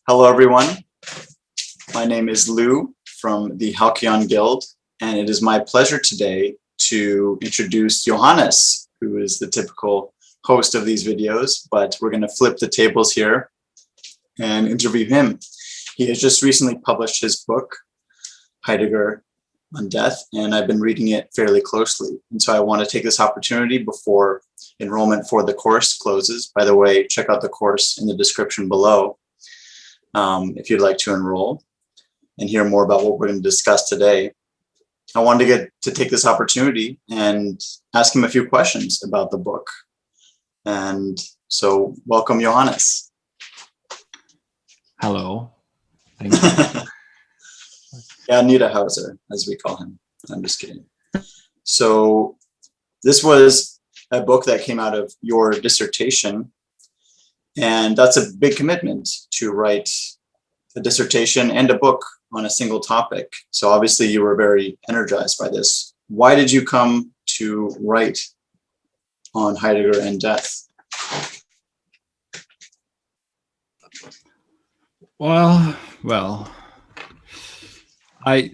Hello, everyone. My name is Lou from the Halcyon Guild, and it is my pleasure today to introduce Johannes, who is the typical host of these videos, but we're going to flip the tables here and interview him. He has just recently published his book, Heidegger on Death, and I've been reading it fairly closely. And so I want to take this opportunity before enrollment for the course closes. By the way, check out the course in the description below if you'd like to enroll and hear more about what we're going to discuss today. I wanted to take this opportunity and ask him a few questions about the book. And so welcome, Johannes. Hello. Thank you. Yeah, Niederhauser, as we call him. I'm just kidding. So this was a book that came out of your dissertation, and that's a big commitment to write a dissertation and a book on a single topic. So obviously you were very energized by this. Why did you come to write on Heidegger and death? Well, I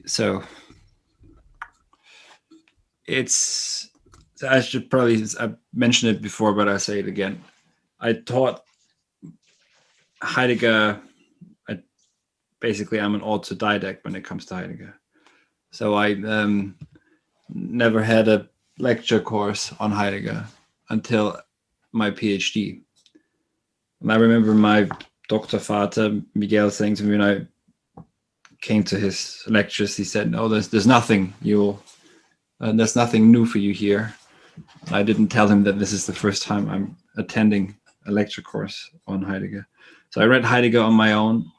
should probably, I mentioned it before, but I say it again. I taught Heidegger. I'm an autodidact when it comes to Heidegger. So I never had a lecture course on Heidegger until my PhD. And I remember my Dr. Vater, Miguel, saying to me when I came to his lectures, he said, "No, there's nothing there's nothing new for you here." I didn't tell him that this is the first time I'm attending a lecture course on Heidegger. So I read Heidegger on my own,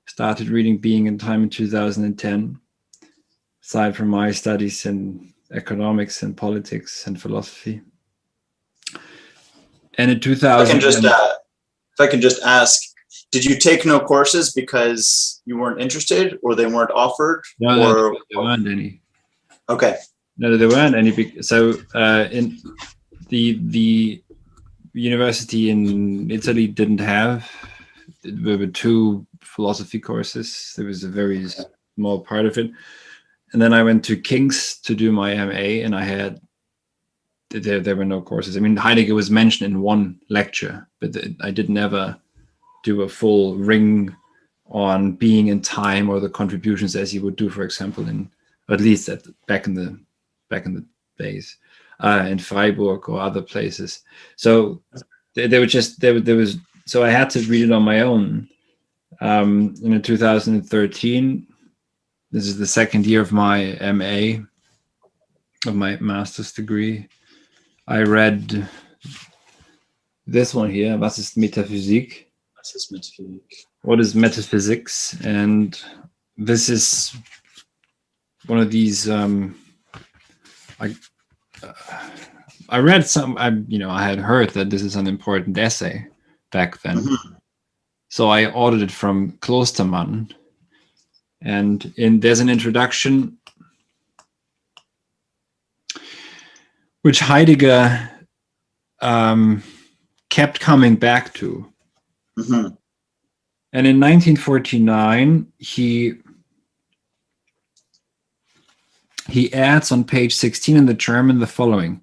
started reading Being and Time in 2010, aside from my studies in economics and politics and philosophy. And in 2000, if I can just ask, did you take no courses because you weren't interested, or they weren't offered? No, there weren't any. Okay. No, there weren't any. So in the university in Italy didn't have. There were two philosophy courses. There was a very small part of it, and then I went to King's to do my MA, and I had there were no courses. I mean, Heidegger was mentioned in one lecture, but I didn't ever do a full ring on Being in Time or the contributions as you would do, for example, at least back in the days in Freiburg or other places. So there was. So I had to read it on my own. In 2013, this is the second year of my MA, of my master's degree. I read this one here, Was ist Metaphysik? What is metaphysics? And this is one of these. I read some. I had heard that this is an important essay back then. Mm-hmm. So I ordered it from Klostermann, and there's an introduction which Heidegger kept coming back to. Mm-hmm. And in 1949, he adds on page 16 in the German the following: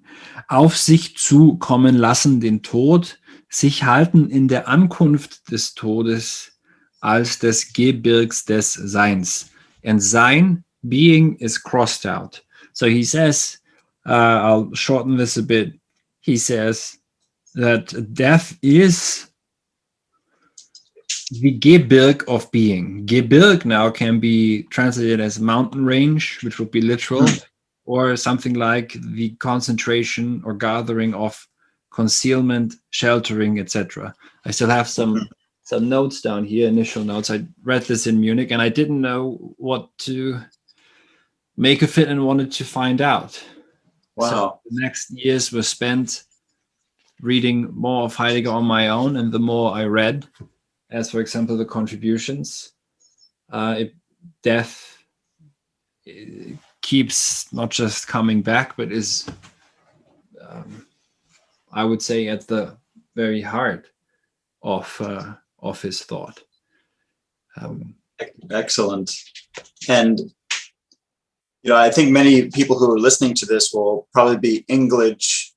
Auf sich zu kommen lassen den Tod, sich halten in der Ankunft des Todes als des Gebirgs des Seins. And sein, being, is crossed out. So he says, I'll shorten this a bit. He says that death is the Gebirg of being. Gebirg now can be translated as mountain range, which would be literal, or something like the concentration or gathering of concealment, sheltering, etc. I still have some notes down here, initial notes. I read this in Munich, and I didn't know what to make of it and wanted to find out. Wow. So the next years were spent reading more of Heidegger on my own, and the more I read, as for example the contributions, death keeps not just coming back, but is I would say at the very heart of his thought. Excellent. And I think many people who are listening to this will probably be English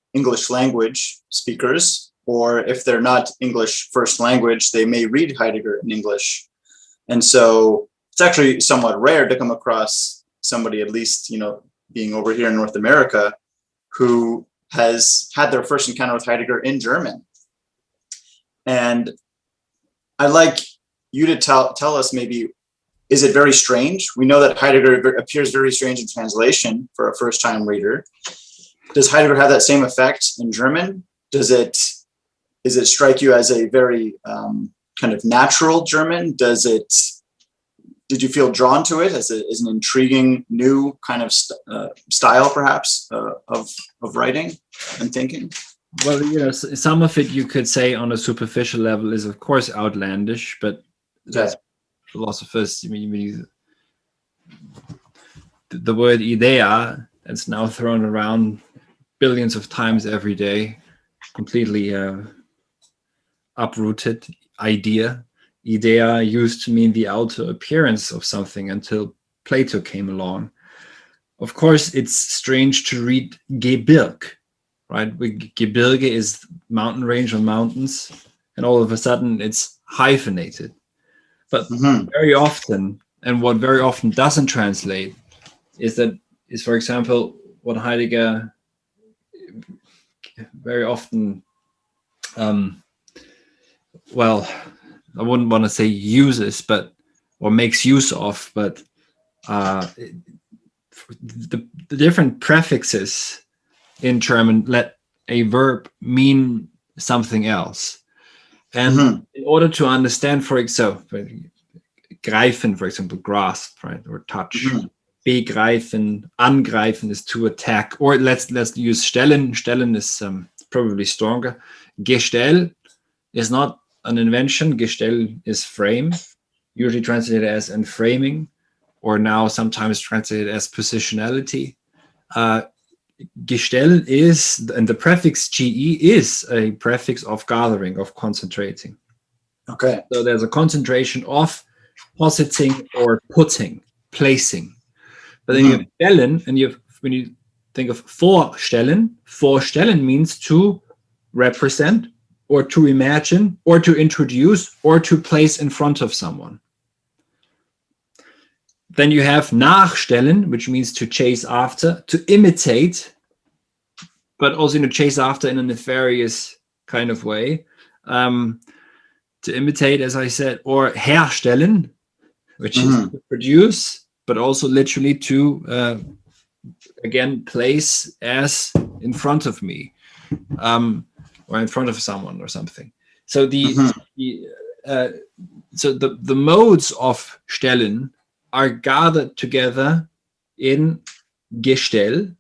language speakers, or if they're not English first language, they may read Heidegger in English. And so it's actually somewhat rare to come across somebody, at least, being over here in North America, who has had their first encounter with Heidegger in German. And I'd like you to tell us, maybe, is it very strange? We know that Heidegger appears very strange in translation for a first-time reader. Does Heidegger have that same effect in German? Does it strike you as a very kind of natural German? Did you feel drawn to it as an intriguing new kind of style, perhaps, of writing and thinking? Well, some of it you could say on a superficial level is, of course, outlandish, but that's philosophers. The word idea, that's now thrown around billions of times every day, completely uprooted. Idea used to mean the outer appearance of something until Plato came along. Of course, it's strange to read Gebirg, right? Gebirge is mountain range or mountains, and all of a sudden it's hyphenated. But very often, and what very often doesn't translate, is, for example, what Heidegger very often, I wouldn't want to say uses, or makes use of, but the different prefixes in German let a verb mean something else. And in order to understand, for example, greifen, for example, grasp, right, or touch. Begreifen, angreifen is to attack. Or let's use stellen. Stellen is probably stronger. Gestell is not an invention. Gestell is frame, usually translated as enframing, or now sometimes translated as positionality. Gestell is, and the prefix ge is a prefix of gathering, of concentrating. Okay. So there's a concentration of positing or putting, placing. But then you have stellen, and when you think of vorstellen means to represent, or to imagine, or to introduce, or to place in front of someone. Then you have nachstellen, which means to chase after, to imitate, but also to chase after in a nefarious kind of way. To imitate, as I said, or herstellen, which is to produce, but also literally to, again, place as in front of me, or in front of someone or something. So the modes of stellen are gathered together in Gestell,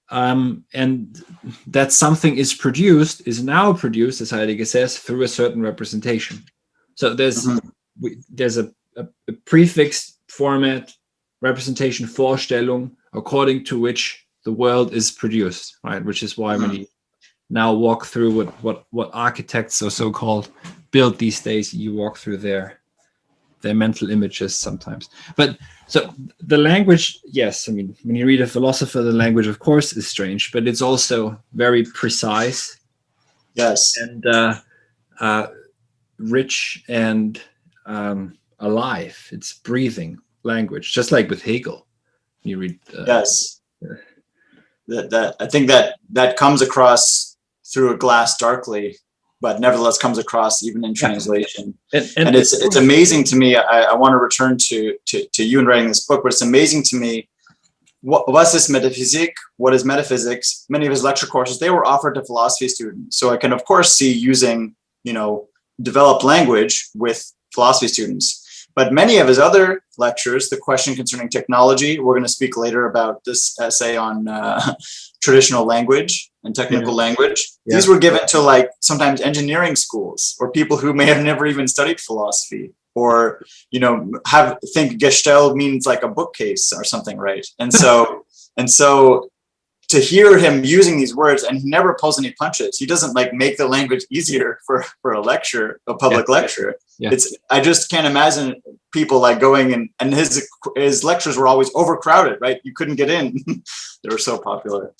and that something is now produced, as Heidegger says, through a certain representation. So there's a prefixed format, representation, Vorstellung, according to which the world is produced, right? Which is why when you now walk through what architects or so-called build these days, you walk through their mental images sometimes. But so the language, yes, I mean, when you read a philosopher, the language, of course, is strange, but it's also very precise. Yes. And rich and alive. It's breathing language, just like with Hegel. You read. Yes. That I think that comes across through a glass darkly, but nevertheless comes across even in translation. And it's amazing to me. I want to return to you in writing this book, but it's amazing to me. Was this Metaphysik? What is metaphysics? Many of his lecture courses, they were offered to philosophy students. So I can, of course, see using, developed language with philosophy students. But many of his other lectures, the question concerning technology, we're going to speak later about this essay on traditional language and technical language. Yeah. These were given to sometimes engineering schools or people who may have never even studied philosophy, or, think Gestell means like a bookcase or something, right? And so to hear him using these words, and he never pulls any punches. He doesn't make the language easier for a lecture, a public lecture. Yeah. I just can't imagine people like going and his lectures were always overcrowded, right? You couldn't get in. They were so popular.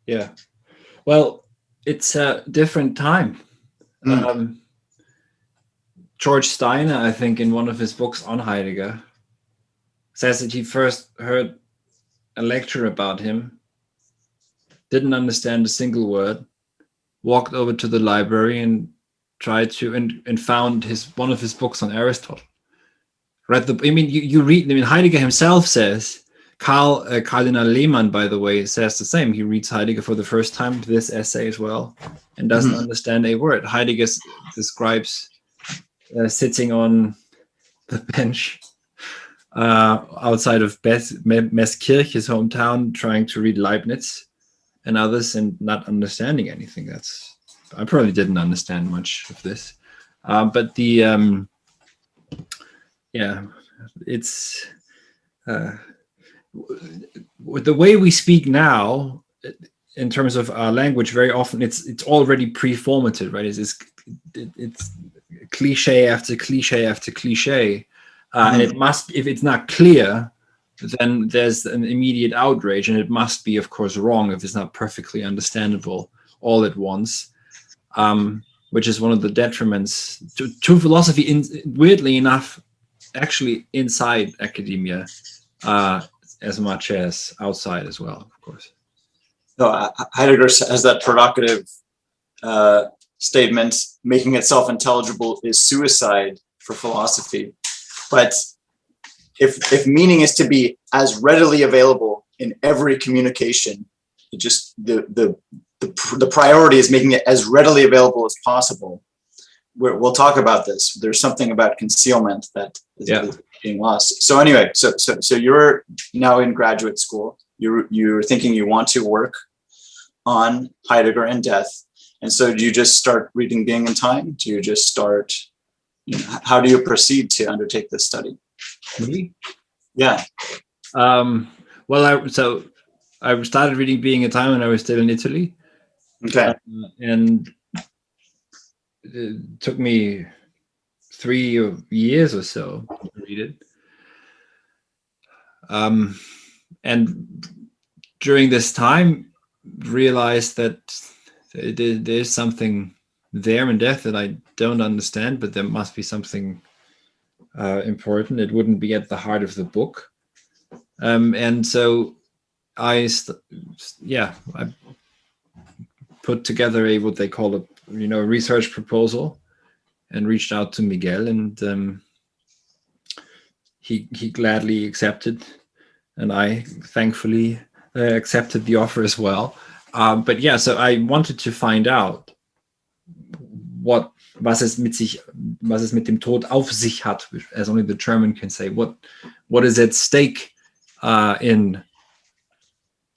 Yeah. Well, it's a different time. George Steiner, I think, in one of his books on Heidegger, says that he first heard a lecture about him, didn't understand a single word, walked over to the library and tried to and found one of his books on Aristotle. Read you read. I mean, Heidegger himself says. Cardinal Lehmann, by the way, says the same. He reads Heidegger for the first time, this essay as well, and doesn't understand a word. Heidegger describes sitting on the bench outside of Meßkirch, his hometown, trying to read Leibniz and others and not understanding anything. I probably didn't understand much of this. But the, it's... the way we speak now, in terms of our language, very often it's already pre-formatted, right? It's cliche after cliche after cliche, and it must. If it's not clear, then there's an immediate outrage, and it must be, of course, wrong if it's not perfectly understandable all at once, which is one of the detriments to philosophy. Weirdly enough, actually inside academia. As much as outside as well, of course. No, Heidegger has that provocative statement, making itself intelligible is suicide for philosophy. But if meaning is to be as readily available in every communication, it just the priority is making it as readily available as possible. We'll talk about this. There's something about concealment that is being lost. So anyway, so you're now in graduate school. You're thinking you want to work on Heidegger and death. And so do you just start reading Being and Time? Do you just start, how do you proceed to undertake this study? Me? Yeah. Well, I started reading Being and Time when I was still in Italy. Okay. And it took me 3 years or so to read it. And during this time, realized that there's something there in death that I don't understand, but there must be something important. It wouldn't be at the heart of the book. And so I put together what they call a research proposal, and reached out to Miguel, and he gladly accepted, and I thankfully accepted the offer as well. So I wanted to find out was es mit dem Tod auf sich hat, as only the German can say. What is at stake in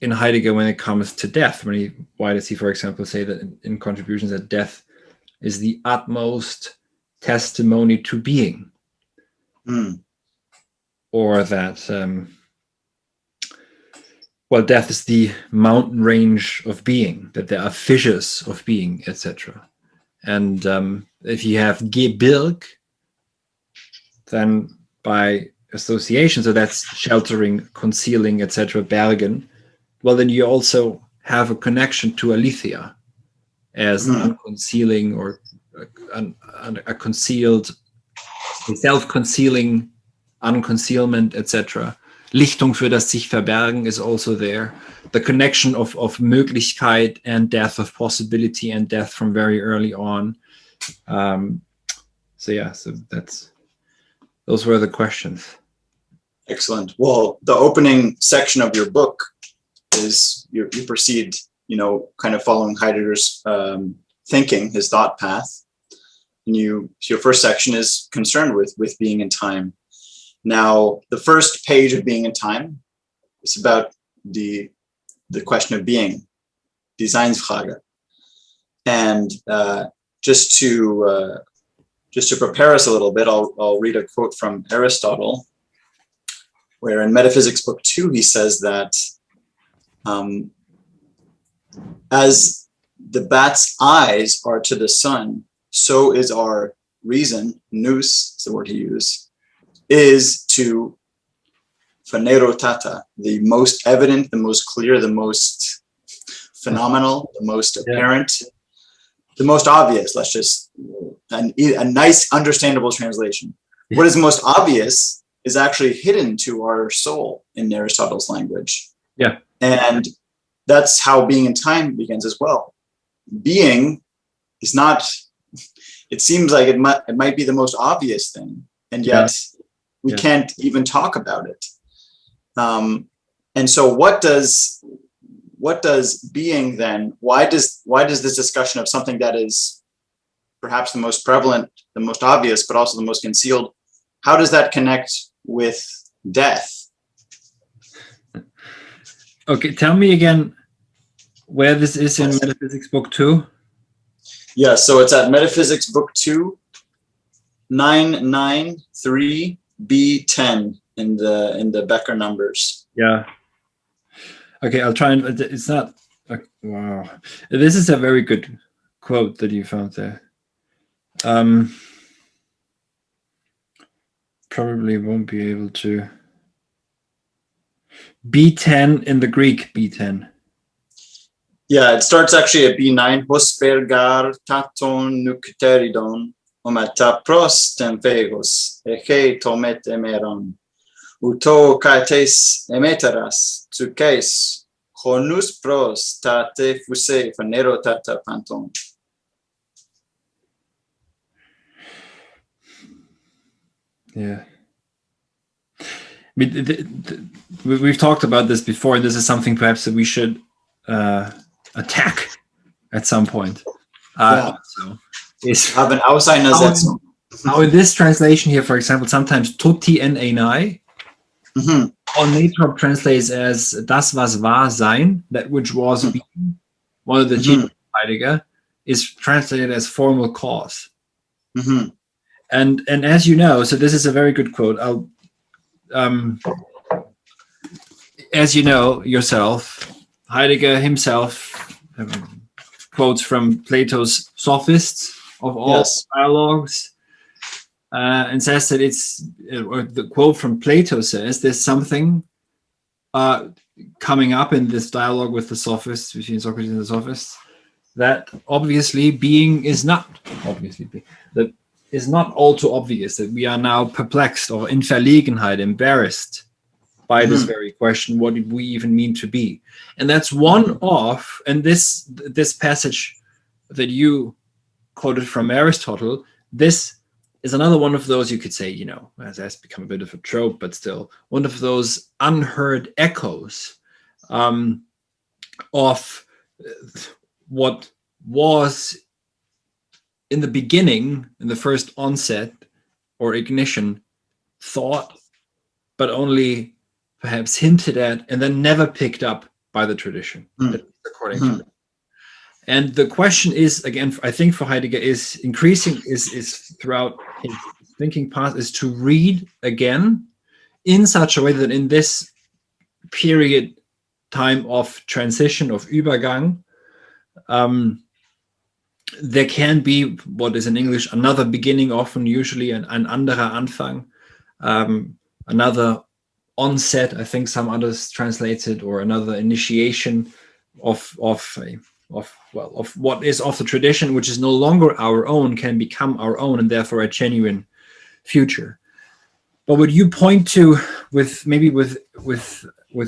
Heidegger when it comes to death? Why does he, for example, say that in Contributions that death is the utmost testimony to being, or that death is the mountain range of being, that there are fissures of being, etc. And if you have Gebirg, then by association, so that's sheltering, concealing, etc., Bergen, well, then you also have a connection to Aletheia as unconcealing, or a concealed, self-concealing, unconcealment, etc. Lichtung für das sich verbergen is also there. The connection of Möglichkeit and death, of possibility and death from very early on. Those were the questions. Excellent. Well, the opening section of your book is you proceed, kind of following Heidegger's thinking, his thought path. And your first section is concerned with being in time. Now, the first page of Being in Time is about the question of being, die Seinsfrage. And just to prepare us a little bit, I'll read a quote from Aristotle, where in Metaphysics Book 2, he says that as the bat's eyes are to the sun, so is our reason, nous is the word he used, is to phanerotata, the most evident, the most clear, the most phenomenal, the most apparent, the most obvious. Let's just a nice, understandable translation. Yeah. What is most obvious is actually hidden to our soul in Aristotle's language. Yeah. And that's how being in time begins as well. Being is not, it seems like it might be the most obvious thing, and yet we can't even talk about it. And so what does being then, why does this discussion of something that is perhaps the most prevalent, the most obvious, but also the most concealed, how does that connect with death? Okay, tell me again where this is in Metaphysics Book 2. Yeah, so it's at Metaphysics Book 2, 993 B10 in the Becker numbers. Yeah. Okay, I'll try and it's not. Wow, this is a very good quote that you found there. Probably won't be able to. B10 in the Greek, B10. Yeah, it starts actually at B9. Hospergar taton nukteridon omata pros tempegos eche tomet emeron uto kaites emeteras tukes honus pros tate fuse fanero tata panton. Yeah. We've talked about this before. This is something perhaps that we should attack at some point. Now in this translation here, for example, sometimes Tutti en einai on Natrop translates as das was war sein, that which was being. One of the teachings of Heidegger is translated as formal cause. And as you know, so this is a very good quote. As you know yourself, Heidegger himself quotes from Plato's Sophists of all dialogues, and says that or the quote from Plato says there's something coming up in this dialogue with the Sophists, between Socrates and the Sophists, that obviously being is not that is not all too obvious, that we are now perplexed or in Verlegenheit, embarrassed by this very question, what do we even mean to be? And that's one of, and this passage that you quoted from Aristotle, this is another one of those, you could say, has become a bit of a trope, but still one of those unheard echoes of what was in the beginning, in the first onset or ignition, thought, but only perhaps hinted at, and then never picked up by the tradition, according to them. And the question is, again, I think for Heidegger is increasing, is throughout his thinking path, is to read again in such a way that in this period time of transition, of Übergang, there can be what is in English another beginning, often usually an anderer Anfang, another onset, I think some others translate it, or another initiation of what is of the tradition, which is no longer our own, can become our own, and therefore a genuine future. But what you point to with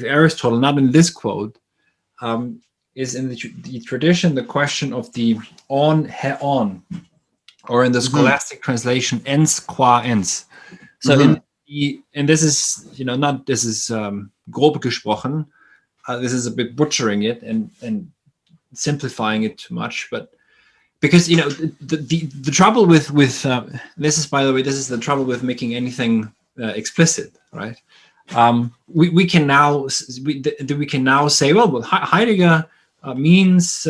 Aristotle, not in this quote, is in the tradition the question of the on he on, or in the scholastic translation ens qua ens. So and this is grob gesprochen. This is a bit butchering it and simplifying it too much, but because the trouble with this is, by the way, this is the trouble with making anything explicit, right? We can now say, well, Heidegger means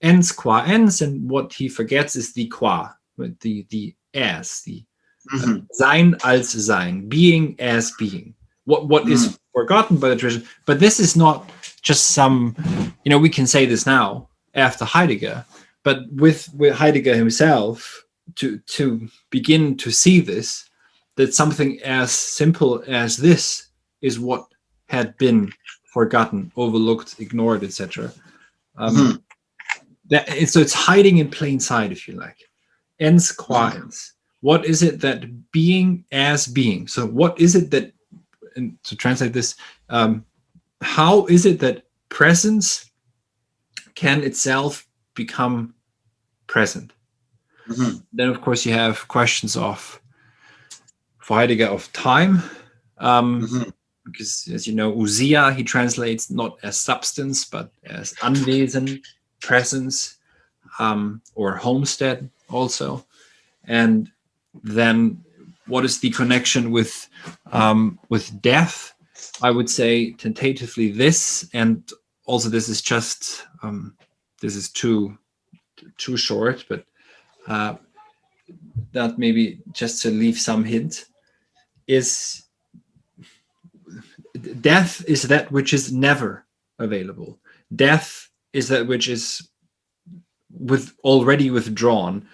ens qua ens, and what he forgets is the qua, the as, the sein als sein, being as being. What is forgotten by the tradition? But this is not just some, we can say this now after Heidegger, but with Heidegger himself, to begin to see this, that something as simple as this is what had been forgotten, overlooked, ignored, etc. So it's hiding in plain sight, if you like. Ens qua ens. What is it that being as being? So what is it that, and to translate this, how is it that presence can itself become present? Then, of course, you have questions of, for Heidegger, of time, because, as you know, Usia he translates not as substance, but as Anwesen, presence, or homestead also. And then what is the connection with death? I would say tentatively this, and also this is just this is too short, but that maybe just to leave some hint is death is that which is never available. Death is that which is already withdrawn.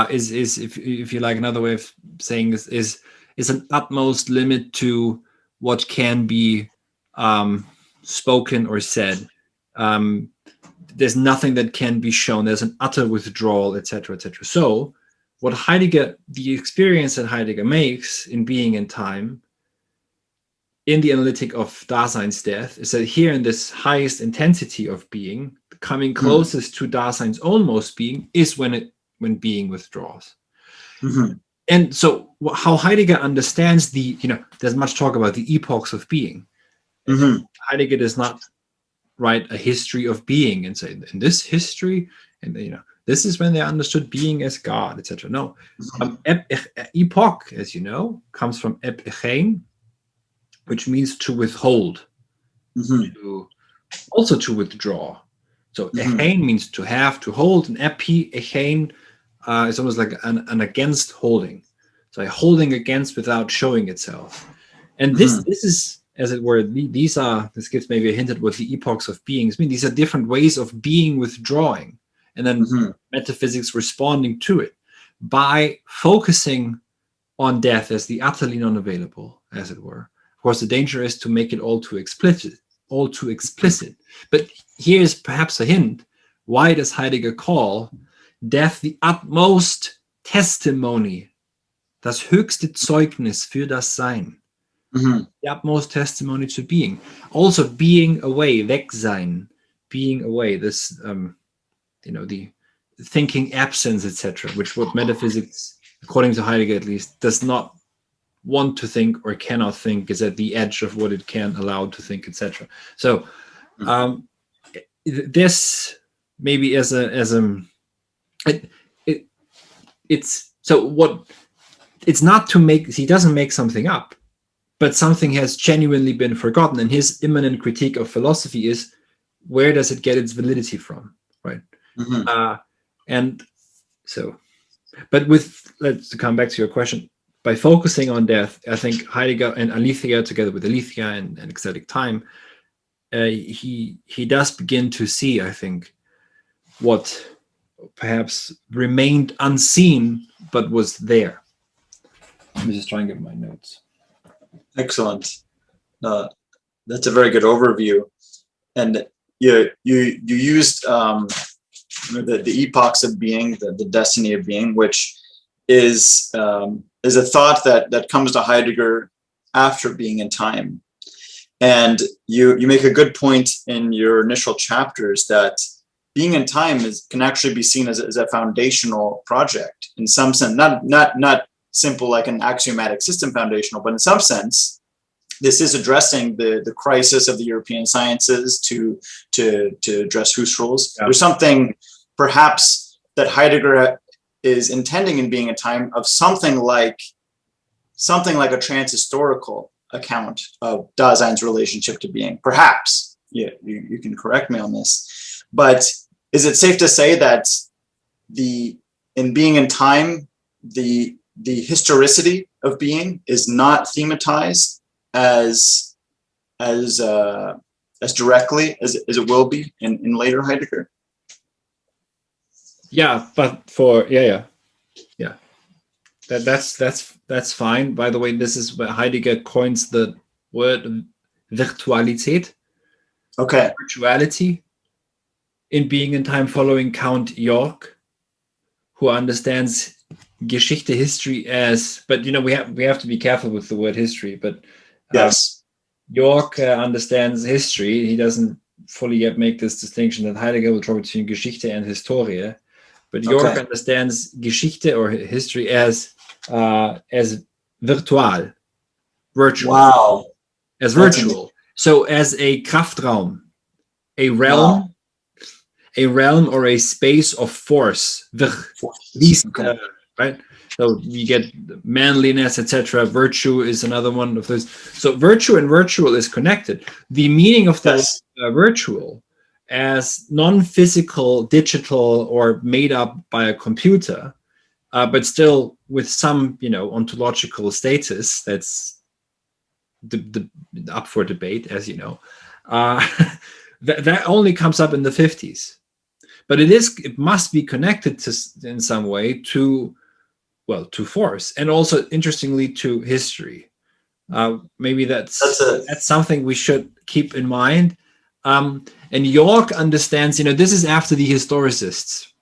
Is if you like, another way of saying this is an utmost limit to what can be spoken or said. There's nothing that can be shown. There's an utter withdrawal, etc., etc. So what Heidegger, the experience that Heidegger makes in being and time, in the analytic of Dasein's death, is that here in this highest intensity of being, coming closest to Dasein's almost being, is when being withdraws. And so how Heidegger understands there's much talk about the epochs of being. Heidegger does not write a history of being and say, in this history, and this is when they understood being as God, etc. No. Epoch, as you know, comes from epichein, which means to withhold, also to withdraw. So echein means to have, to hold, and echein is almost like an against holding. So a holding against without showing itself. And this is, as it were, this gives maybe a hint at what the epochs of beings mean. These are different ways of being withdrawing, and then metaphysics responding to it by focusing on death as the utterly non-available, as it were. Of course, the danger is to make it all too explicit. But here's perhaps a hint. Why does Heidegger call death the utmost testimony, das höchste Zeugnis für das Sein? The utmost testimony to being. Also being away, Wegsein, being away, this, the thinking absence, etc., which what metaphysics, according to Heidegger at least, does not want to think or cannot think, is at the edge of what it can allow to think, etc. So this maybe it's not to make, he doesn't make something up, but something has genuinely been forgotten. And his immanent critique of philosophy is, where does it get its validity from, right? And so, but let's come back to your question. By focusing on death, I think Heidegger and Aletheia, together with Aletheia and ecstatic time, he does begin to see, I think, what perhaps remained unseen but was there. Let me just try and get my notes. Excellent. That's a very good overview. And you used the epochs of being, the destiny of being, which is a thought that comes to Heidegger after being in time. And you make a good point in your initial chapters that being in time can actually be seen as a foundational project in some sense, not simple like an axiomatic system foundational, but in some sense, this is addressing the crisis of the European sciences to address Husserl's. Yeah. There's something perhaps that Heidegger is intending in being in time of something like a transhistorical account of Dasein's relationship to being. Perhaps, yeah, you can correct me on this, but is it safe to say that in being in time, the historicity of being is not thematized as directly as it will be in later Heidegger? Yeah, but That's fine. By the way, this is where Heidegger coins the word Virtualität, Okay. virtuality, in Being and Time, following Count York, who understands Geschichte, history as, but we have to be careful with the word history. But Yes. York understands history. He doesn't fully yet make this distinction that Heidegger will draw between Geschichte and Historie. But York understands Geschichte or history as virtual, Wow. as virtual. So as a Kraftraum, a realm, or a space of force. Right? So we get manliness, etc. Virtue is another one of those. So virtue and virtual is connected. The meaning of the virtual as non-physical, digital, or made up by a computer, but still with some, ontological status that's up for debate, as you know. That only comes up in the 50s. But it must be connected to, in some way, to force, and also interestingly to history. Maybe that's something we should keep in mind. And York understands, this is after the historicists,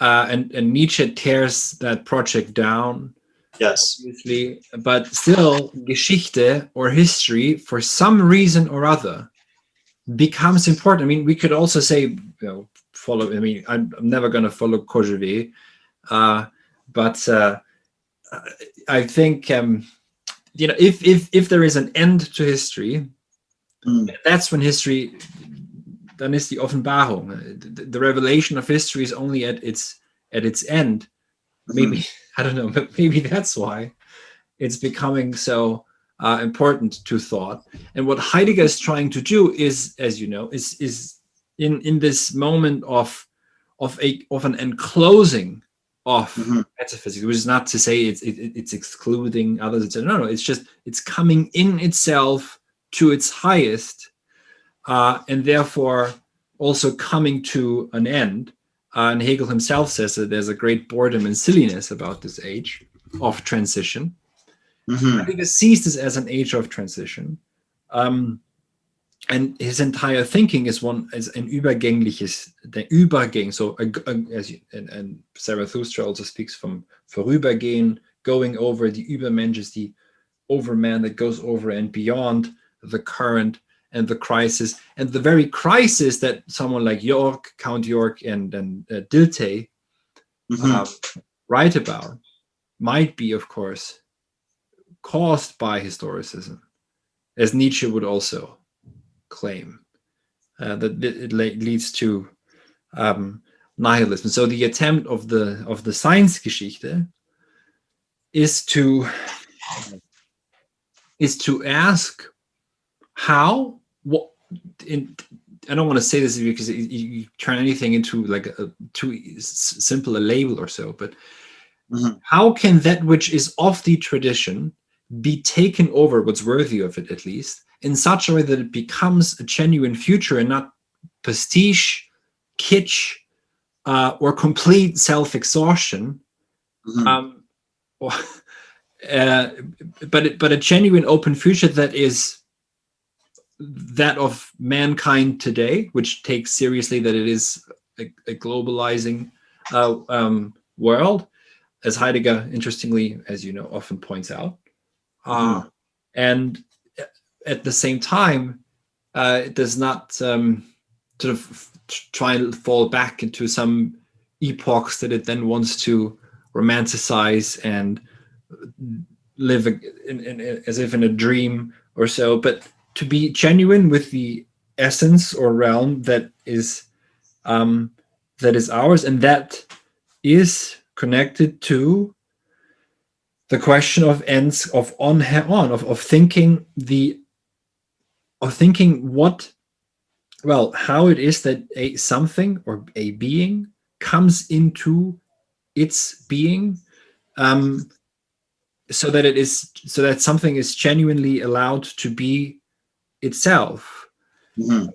and Nietzsche tears that project down. Yes, obviously, but still, Geschichte or history, for some reason or other, becomes important. I mean, we could also say, follow. I mean, I'm never going to follow Courgevet, but I think if there is an end to history, that's when history. Dann ist die Offenbarung. The revelation of history is only at its end. Maybe I don't know, but maybe that's why it's becoming so important to thought. And what Heidegger is trying to do is, as you know, is in this moment of an enclosing of metaphysics, which is not to say it's excluding others. No, it's just it's coming in itself to its highest, and therefore also coming to an end. And Hegel himself says that there's a great boredom and silliness about this age of transition. Heidegger sees this as an age of transition, and his entire thinking is an übergängliches, der Übergang. So, and Zarathustra also speaks from vorübergehen, going over. The Übermensch is the overman that goes over and beyond the current and the crisis, and the very crisis that someone like York, Count York, and Dilthey write about might be, of course, caused by historicism, as Nietzsche would also claim, that it leads to nihilism. So the attempt of the Science-Geschichte is to ask how. I don't want to say this because you turn anything into like too simple a label or so, but how can that which is of the tradition be taken over, what's worthy of it at least, in such a way that it becomes a genuine future and not pastiche, kitsch, or complete self-exhaustion, but a genuine open future that is that of mankind today, which takes seriously that it is a globalizing world, as Heidegger, interestingly, as you know, often points out. And at the same time, it does not sort of try and fall back into some epochs that it then wants to romanticize and live as if in a dream or so, but to be genuine with the essence or realm that is ours, and that is connected to the question of ends, of thinking how it is that a something or a being comes into its being, so that something is genuinely allowed to be itself. There's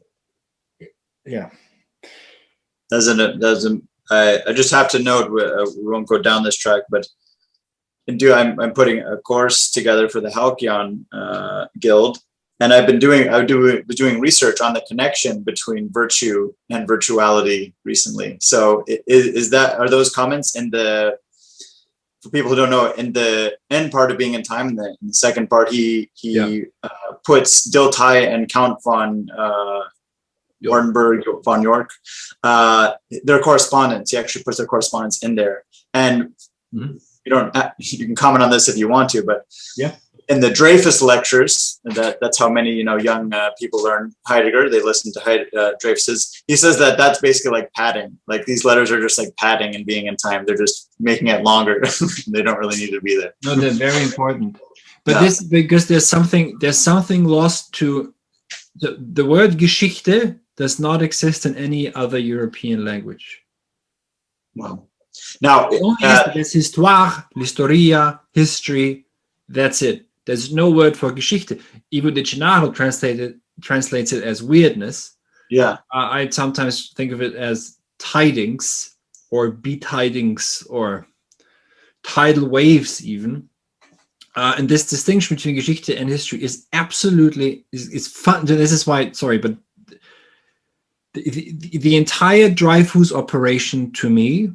I just have to note, we won't go down this track, but I'm putting a course together for the Halcyon Guild, and I was doing research on the connection between virtue and virtuality recently. So are those comments in the, for people who don't know, in the end part of Being in Time, in the second part, he puts Dilthey and Count von Wartenberg von York, their correspondence. He actually puts their correspondence in there, and you can comment on this if you want to, but in the Dreyfus lectures, that's how many young people learn Heidegger. They listen to Dreyfus's. He says that that's basically like padding. Like these letters are just like padding and Being in Time. They're just making it longer. They don't really need to be there. No, they're very important. But this, because there's something lost to the word Geschichte does not exist in any other European language. Wow. Now, there's histoire, l'historia, history. That's it. There's no word for Geschichte. Even the Diccionario translates it as weirdness. Yeah. I sometimes think of it as tidings or betidings or tidal waves even. And this distinction between Geschichte and history is absolutely is fun. This is why, sorry, but the entire Dreyfus operation to me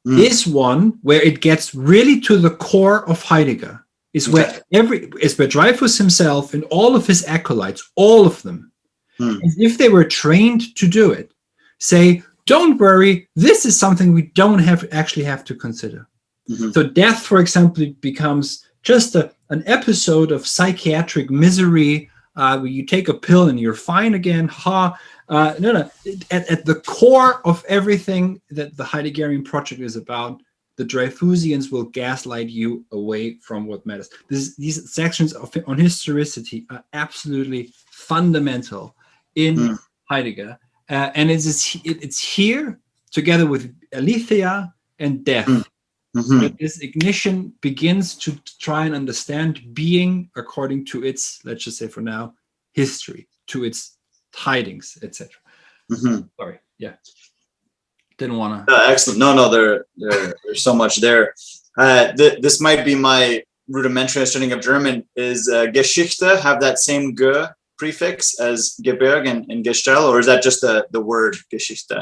is one where it gets really to the core of Heidegger. Is where Dreyfus himself and all of his acolytes, all of them, as if they were trained to do it, say, don't worry, this is something we don't actually have to consider. So death, for example, becomes just an episode of psychiatric misery where you take a pill and you're fine again. No. At the core of everything that the Heideggerian project is about, the Dreyfusians will gaslight you away from what matters. These sections on historicity are absolutely fundamental in Heidegger. And it's here, together with aletheia and death, that this ignition begins to try and understand being according to its, let's just say for now, history, to its tidings, etc. Sorry, didn't want to. Excellent. No, there's so much there. This might be my rudimentary understanding of German. Is Geschichte have that same G prefix as Gebirg and Gestell, or is that just the word Geschichte?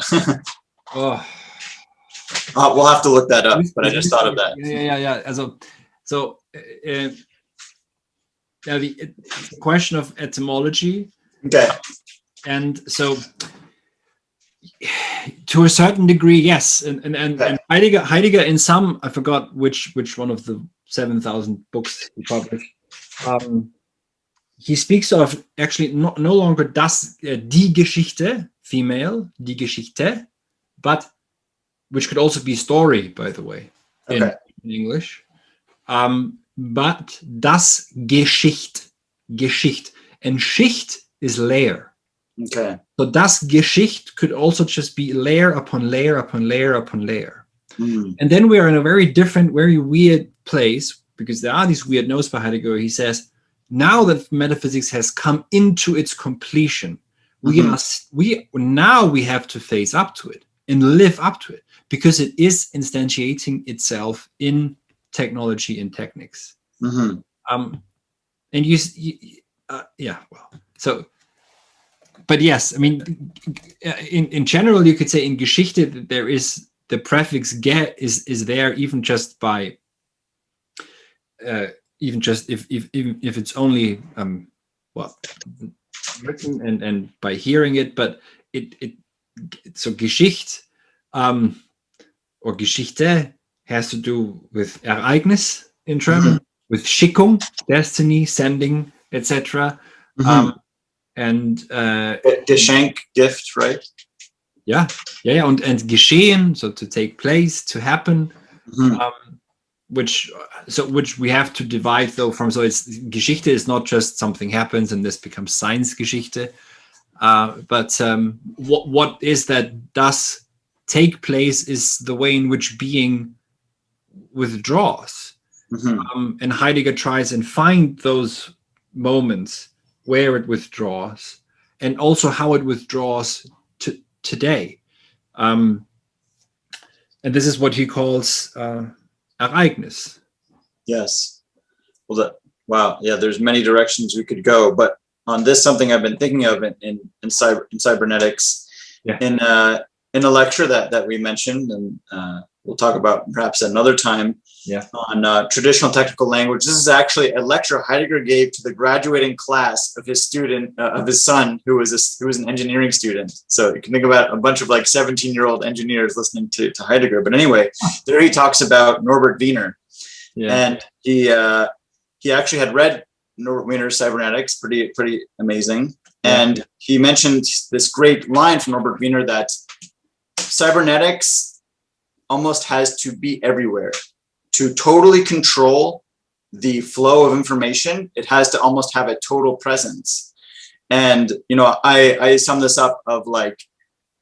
We'll have to look that up, but I just thought of that. Yeah. Now the question of etymology. Okay. And so, to a certain degree, yes, and Heidegger in some, I forgot which one of the 7,000 books he published. He speaks of actually no longer die Geschichte, female, die Geschichte, but which could also be story, by the way, in English. But das Geschicht, and Schicht is layer. Okay. So das Geschicht could also just be layer upon layer upon layer upon layer. And then we are in a very different, very weird place, because there are these weird notes by Heidegger. He says, now that metaphysics has come into its completion, we have to face up to it and live up to it, because it is instantiating itself in technology and techniques. And but yes, I mean, in general, you could say in Geschichte that there is the prefix "ge" is there even just by if it's only written and by hearing it, but so Geschicht or Geschichte has to do with Ereignis in German, with Schickung, destiny, sending, etc. And Geschenk, gift, right? Yeah, and geschehen, so to take place, to happen, which we have to divide though from. So it's Geschichte is not just something happens and this becomes Seinsgeschichte, but what is that does take place is the way in which being withdraws, and Heidegger tries and find those moments where it withdraws, and also how it withdraws to today. And this is what he calls Ereignis. Yes. Well, wow. Yeah, there's many directions we could go, but on this, something I've been thinking of in cybernetics, Yeah. in a lecture that we mentioned, and we'll talk about perhaps another time. Yeah. On traditional technical language. This is actually a lecture Heidegger gave to the graduating class of his student, of his son, who was an engineering student. So you can think about a bunch of like 17-year-old engineers listening to Heidegger. But anyway, there he talks about Norbert Wiener, and he actually had read Norbert Wiener's Cybernetics, pretty amazing. Yeah. And he mentioned this great line from Norbert Wiener that cybernetics almost has to be everywhere. To totally control the flow of information, it has to almost have a total presence. And, you know, I sum this up of like,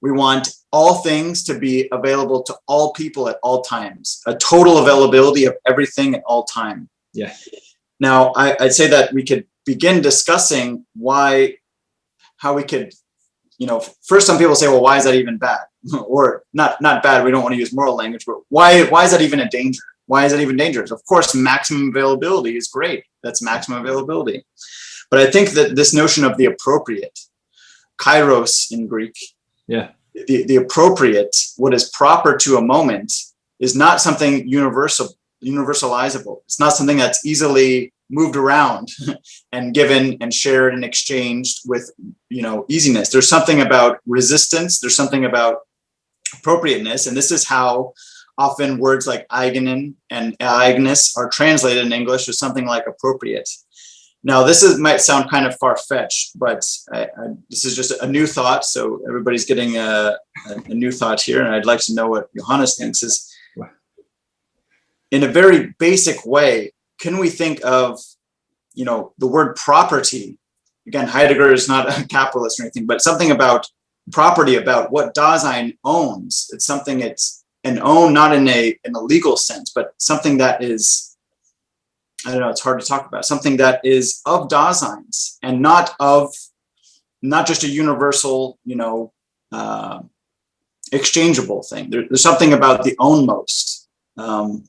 we want all things to be available to all people at all times, a total availability of everything at all time. Yeah. Now, I'd say that we could begin discussing how we could, you know, first some people say, well, why is that even bad? Or not bad, we don't want to use moral language, but why is that even a danger? Why is that even dangerous? Of course, maximum availability is great. That's maximum availability. But I think that this notion of the appropriate, kairos in Greek, the appropriate, what is proper to a moment, is not something universalizable. It's not something that's easily moved around and given and shared and exchanged with, you know, easiness. There's something about resistance. There's something about appropriateness. And this is how often words like eigenen and ereignis are translated in English as something like appropriate. Now, might sound kind of far-fetched, but this is just a new thought. So everybody's getting a new thought here. And I'd like to know what Johannes thinks is, in a very basic way, can we think of, you know, the word property? Again, Heidegger is not a capitalist or anything, but something about property, about what Dasein owns. It's something it's an own, not in a legal sense, but something that is, I don't know, it's hard to talk about, something that is of Daseins and not just a universal, you know, exchangeable thing. There's something about the ownmost. And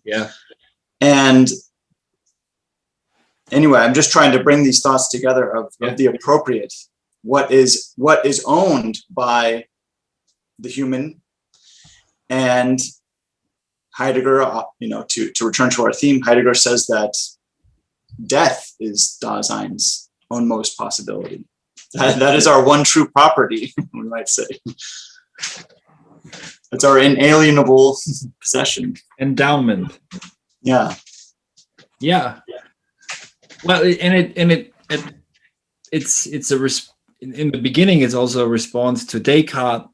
anyway, I'm just trying to bring these thoughts together of the appropriate, what is owned by the human. And Heidegger, you know, to return to our theme, Heidegger says that death is Dasein's ownmost possibility. That is our one true property, we might say. It's our inalienable possession. Endowment. Yeah. Well, in the beginning, it's also a response to Descartes.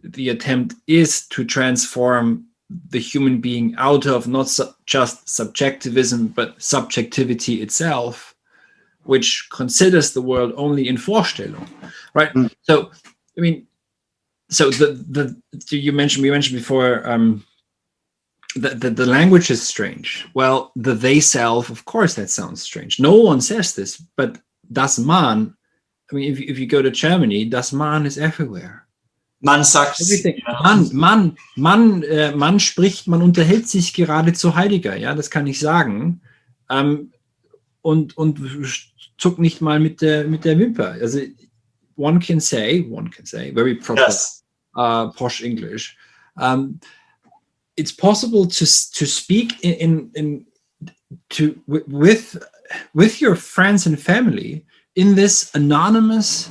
The attempt is to transform the human being out of not just subjectivism, but subjectivity itself, which considers the world only in Vorstellung, right? So, I mean, so we mentioned before the language is strange. Well, the they self, of course, that sounds strange. No one says this, but das Man. I mean, if you go to Germany, das Man is everywhere. Man sagt everything. Man spricht, man unterhält sich gerade zu Heidegger, ja, das kann ich sagen. Und zuckt nicht mal mit der Wimper. Also one can say very proper, yes. Posh English. It's possible to speak with your friends and family in this anonymous,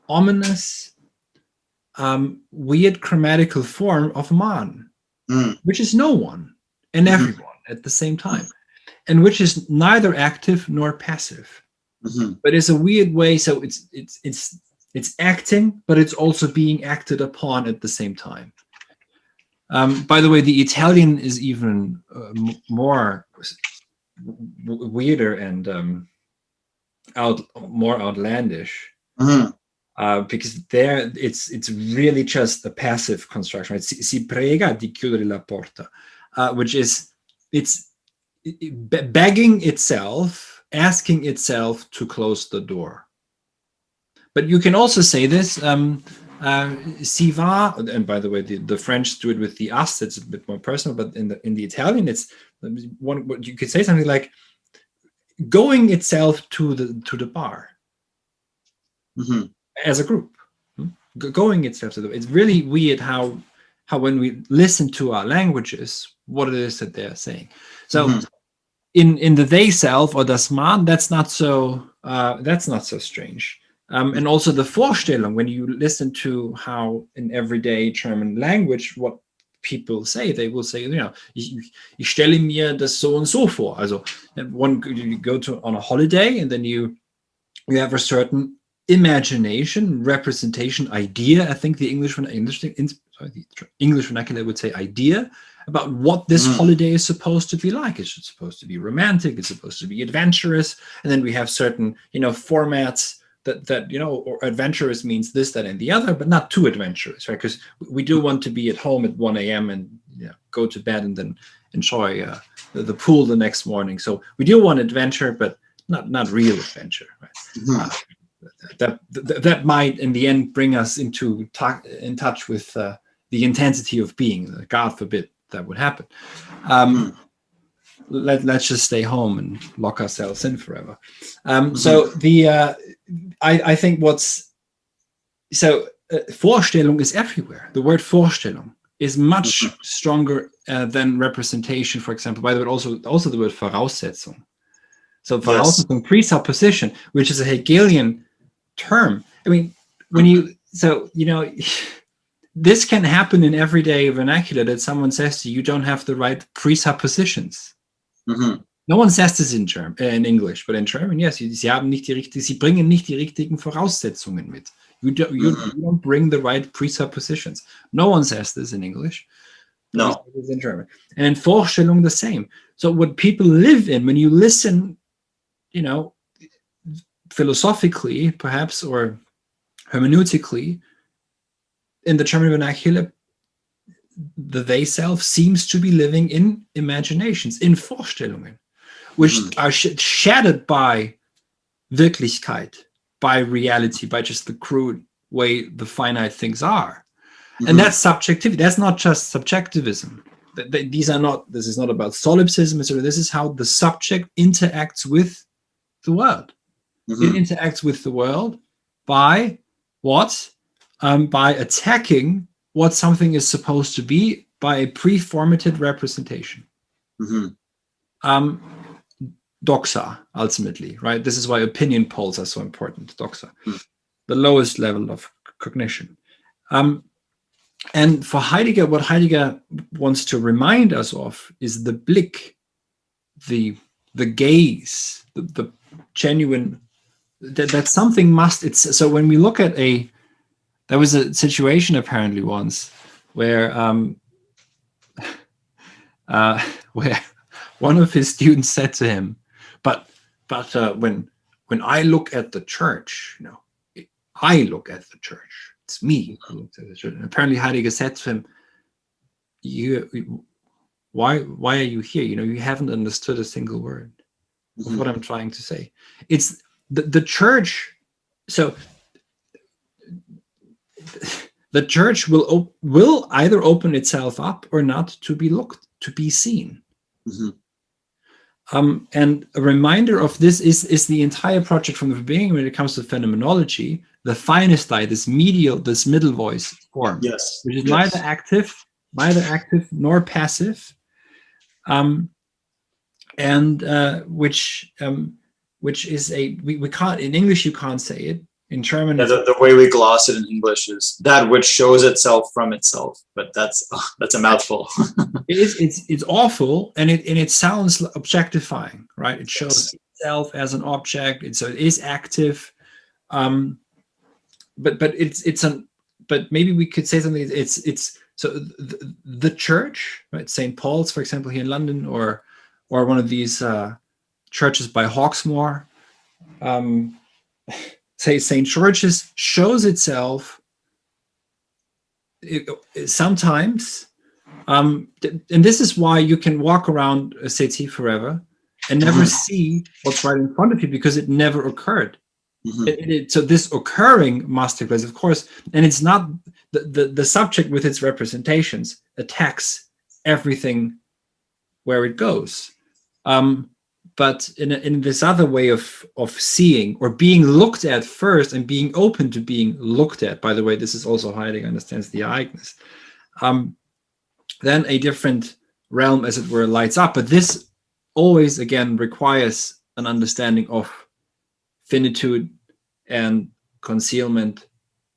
ominous, weird grammatical form of man, which is no one and everyone at the same time, and which is neither active nor passive, but is a weird way. So it's acting, but it's also being acted upon at the same time. By the way, the Italian is even more weirder and more outlandish. Because there it's really just a passive construction. Right? Si prega di chiudere la porta, which is it's begging itself, asking itself to close the door. But you can also say this Si va, and by the way, the French do it with the us. It's a bit more personal, but in the Italian, it's one. What you could say something like going itself to the bar as a group. Going itself to the. It's really weird how when we listen to our languages, what it is that they're saying. So in the they self or das Man, that's not so strange. And also the Vorstellung, when you listen to how in everyday German language, what people say, they will say, ich stelle mir das so und so vor. Also you go on a holiday and then you have a certain imagination, representation, idea. I think the English vernacular would say idea about what this holiday is supposed to be like. It's supposed to be romantic. It's supposed to be adventurous. And then we have certain, formats that or adventurous means this, that, and the other, but not too adventurous, right? Because we do want to be at home at 1 a.m. and go to bed and then enjoy the pool the next morning. So we do want adventure, but not real adventure, right? That might in the end bring us in touch with the intensity of being. God forbid that would happen. Let's just stay home and lock ourselves in forever. So I think Vorstellung is everywhere. The word Vorstellung is much stronger than representation, for example. By the way, also the word Voraussetzung. So Voraussetzung, presupposition, which is a Hegelian term. I mean, this can happen in everyday vernacular that someone says to you, you don't have the right presuppositions. No one says this in English, but in German, yes, sie bringen nicht die richtigen Voraussetzungen mit. You don't bring the right presuppositions. No one says this in English. No. This in German. And in Vorstellung, the same. So what people live in, when you listen, philosophically, perhaps, or hermeneutically, in the German vernacular, the they self seems to be living in imaginations, in Vorstellungen, which are shattered by Wirklichkeit, by reality, by just the crude way the finite things are. And that's subjectivity. That's not just subjectivism. This is not about solipsism. This is how the subject interacts with the world. It interacts with the world by what? By attacking what something is supposed to be by a preformated representation. Doxa, ultimately, right? This is why opinion polls are so important. Doxa, the lowest level of cognition. And for Heidegger, what Heidegger wants to remind us of is the Blick, the gaze, the genuine, that something must. So when we look at there was a situation apparently once where one of his students said to him, but when I look at the church, I look at the church. It's me who looks at the church. And apparently Heidegger said to him, why are you here? You haven't understood a single word of what I'm trying to say. It's the church. So the church will either open itself up or not to be seen. And a reminder of this is the entire project from the beginning when it comes to phenomenology, the finest eye, this middle voice form, which is neither active nor passive, and which is we can't, in English you can't say it. In German, the way we gloss it in English is that which shows itself from itself, but that's a mouthful. It's awful, and it sounds objectifying, right? It shows itself as an object, so it is active, but maybe we could say something. It's so the church, right? St. Paul's, for example, here in London, or one of these churches by Hawksmoor. Say St. George's shows itself sometimes, and this is why you can walk around a city forever and never see what's right in front of you, because it never occurred. So this occurring must take place, of course, and it's not the subject with its representations attacks everything where it goes. But in this other way of seeing or being looked at first and being open to being looked at, by the way, this is also Heidegger understands the Ereignis, then a different realm, as it were, lights up. But this always, again, requires an understanding of finitude and concealment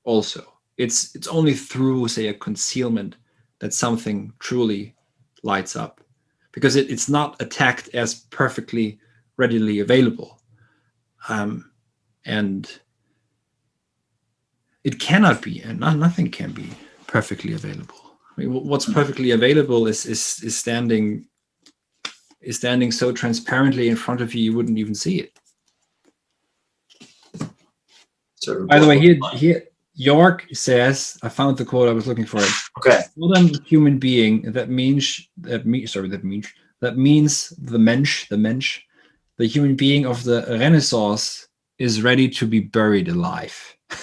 also. It's only through, say, a concealment that something truly lights up, because it's not attacked as perfectly readily available. And it cannot be, and nothing can be perfectly available. I mean, what's perfectly available is standing so transparently in front of you, you wouldn't even see it. By the way, here York says, I found the quote I was looking for. It. Okay. Modern human being, that means the Mensch, the human being of the Renaissance is ready to be buried alive. So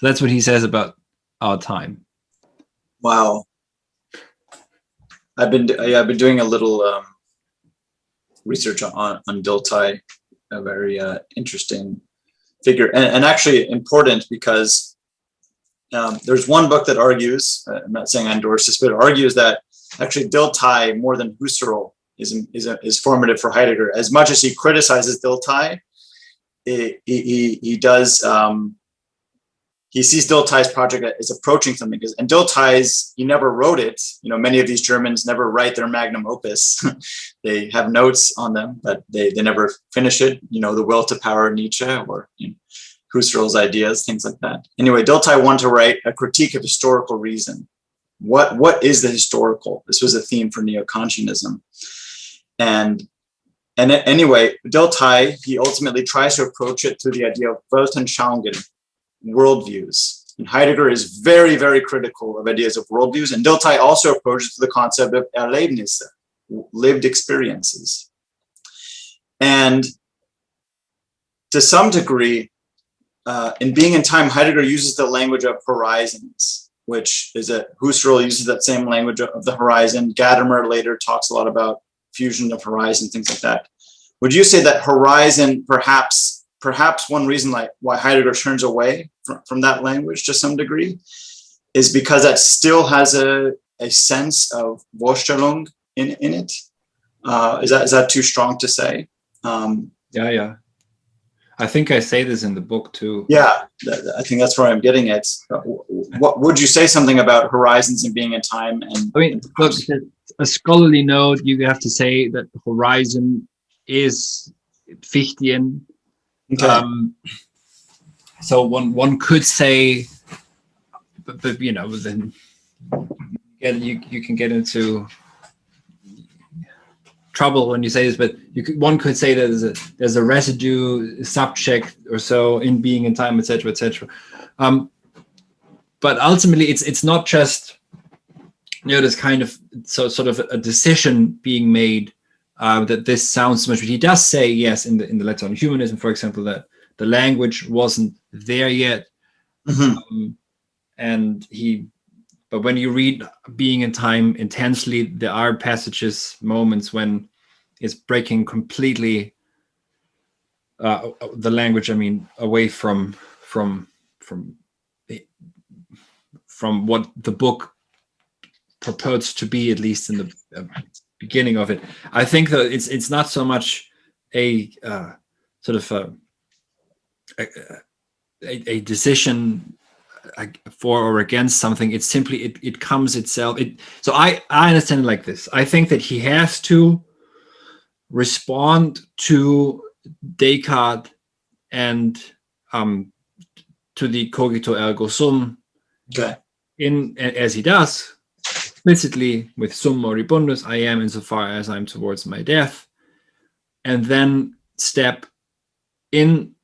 that's what he says about our time. Wow. I've been doing a little research on Dilthey, a very interesting figure, and actually important, because there's one book that argues, I'm not saying I endorse this, but it argues that actually Dilthey, more than Husserl, is formative for Heidegger. As much as he criticizes Dilthey, he does he sees Dilthey's project as approaching something, and Dilthey's, he never wrote it. You know, many of these Germans never write their magnum opus. They have notes on them, but they never finish it. You know, the will to power, Nietzsche, or Husserl's ideas, things like that. Anyway, Dilthey wanted to write a critique of historical reason. What is the historical? This was a theme for Neo-Kantianism. And anyway, Dilthey, he ultimately tries to approach it through the idea of Weltanschauungen, worldviews. And Heidegger is very, very critical of ideas of worldviews. And Dilthey also approaches the concept of Erlebnisse, lived experiences. And to some degree, in Being in Time, Heidegger uses the language of horizons, which is Husserl uses that same language of the horizon. Gadamer later talks a lot about fusion of horizon, things like that. Would you say that horizon, perhaps one reason why Heidegger turns away from that language to some degree, is because that still has a sense of Vorstellung in it? Is that too strong to say? Yeah. I think I say this in the book too. Yeah, I think that's where I'm getting at. What would you say something about horizons and Being in Time? And I mean, look, a scholarly note, you have to say that the horizon is Fichtean. Okay. So one could say, but you know, then you can get into trouble when you say this, but one could say that there's a residue subject or so in Being in Time, etc., etc. But ultimately, it's not just, you know, this kind of sort of a decision being made that this sounds much. But he does say, yes, in the letter on humanism, for example, that the language wasn't there yet, but when you read Being in Time intensely, there are passages, moments when it's breaking completely the language. I mean, away from what the book purports to be, at least in the beginning of it. I think that it's not so much a sort of a decision for or against something. It's simply it comes itself. So I understand it like this. I think that he has to respond to Descartes and to the cogito ergo sum. Okay. As he does explicitly with sum moribundus, I am insofar as I'm towards my death, and then step in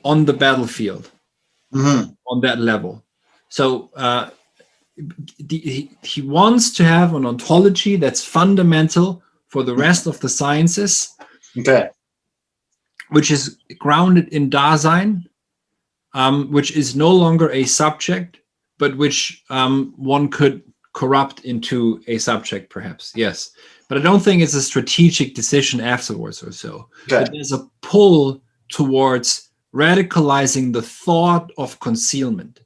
on the battlefield on that level. So he wants to have an ontology that's fundamental for the rest of the sciences. Okay. which is grounded in Dasein, which is no longer a subject, but which one could corrupt into a subject, perhaps. Yes. But I don't think it's a strategic decision afterwards or so. Okay. But there's a pull towards radicalizing the thought of concealment,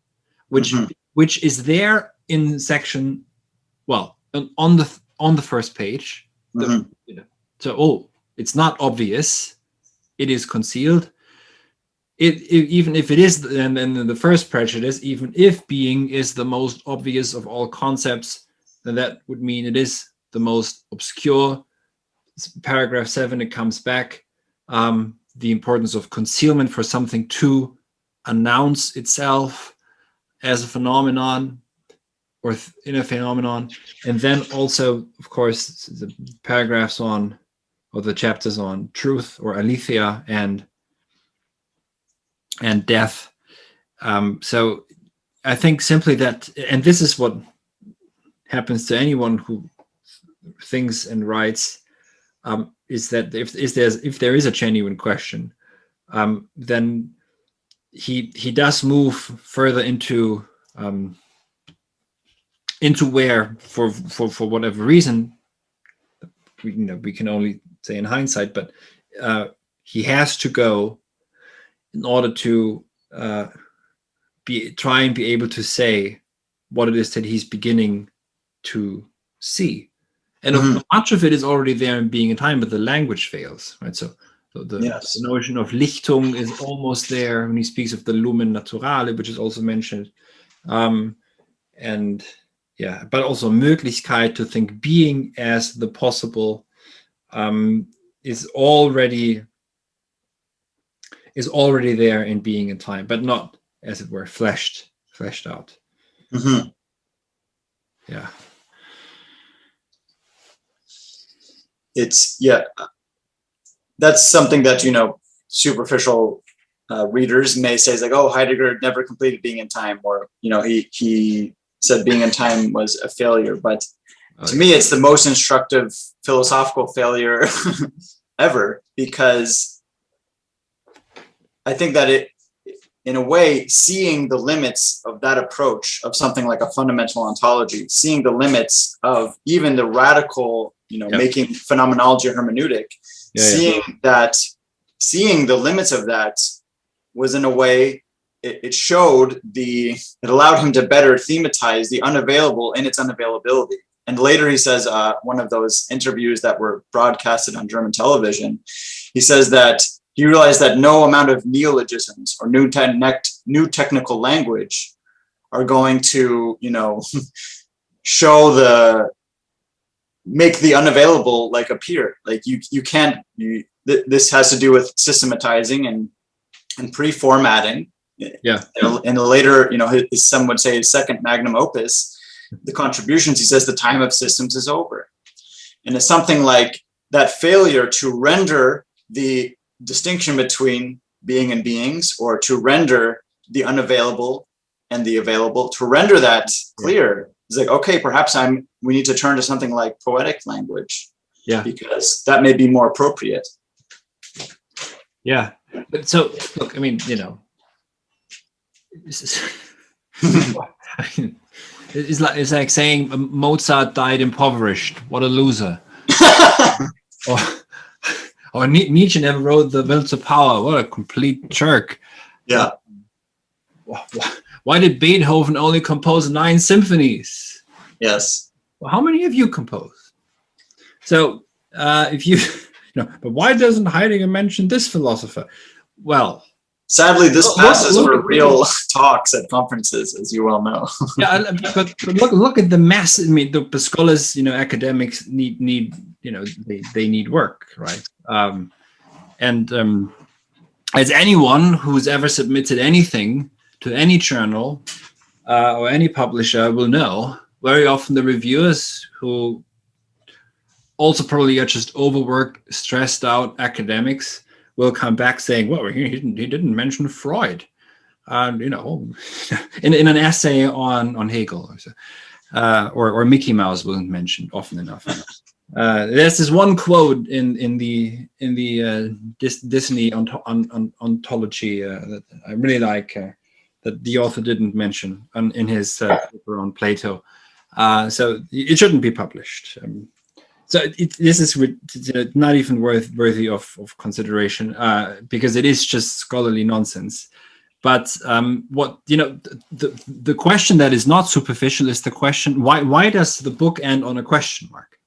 which is there in section, well, on the first page. So, it's not obvious. It is concealed. Even if it is, and then the first prejudice, even if being is the most obvious of all concepts, then that would mean it is the most obscure. Paragraph 7, it comes back. The importance of concealment for something to announce itself as a phenomenon or in a phenomenon. And then also, of course, the paragraphs on, or the chapters on truth or aletheia and death. So I think simply that, and this is what happens to anyone who thinks and writes, is that if there is a genuine question, then he does move further into where, for whatever reason, we can only say in hindsight, but he has to go in order to try and be able to say what it is that he's beginning to see. And much of it is already there in Being in Time, but the language fails, right? So the notion of Lichtung is almost there when he speaks of the lumen naturale, which is also mentioned. And yeah, but also Möglichkeit, to think being as the possible, is already there in Being in Time, but not, as it were, fleshed out. Yeah. That's something that, superficial readers may say is like, oh, Heidegger never completed Being in Time, or, he said Being in Time was a failure. But to me, it's the most instructive philosophical failure ever, because I think that it, in a way, seeing the limits of that approach of something like a fundamental ontology, seeing the limits of even the radical, making phenomenology hermeneutic, seeing the limits of that was, in a way, it allowed him to better thematize the unavailable in its unavailability. And later he says, one of those interviews that were broadcasted on German television, he says that he realized that no amount of neologisms or new technical language are going to, make the unavailable like appear. Like you can't. This has to do with systematizing and pre-formatting. Yeah. In a later, some would say his second magnum opus, the contributions, he says the time of systems is over, and it's something like that failure to render the distinction between being and beings, or to render the unavailable and the available, to render that clear. It's like, okay, perhaps we need to turn to something like poetic language, because that may be more appropriate. Yeah, but so look, I mean, it's like saying Mozart died impoverished. What a loser! Or Nietzsche never wrote The Will to Power. What a complete jerk. Yeah. Why did Beethoven only compose 9 symphonies? Yes. Well, how many have you composed? So if you, but why doesn't Heidegger mention this philosopher? Well, sadly, this passes for real talks at conferences, as you well know. Yeah, but look at the mass. I mean, the scholars, academics need they need work, right? And as anyone who's ever submitted anything to any journal or any publisher will know, very often the reviewers, who also probably are just overworked, stressed out academics, will come back saying, well, he didn't mention Freud, in an essay on Hegel, or Mickey Mouse wasn't mentioned often enough. There's this one quote in the Disney ontology that I really like, that the author didn't mention in his paper on Plato. So it shouldn't be published. So this is not even worthy of consideration, because it is just scholarly nonsense. But what the question that is not superficial is the question: why does the book end on a question mark?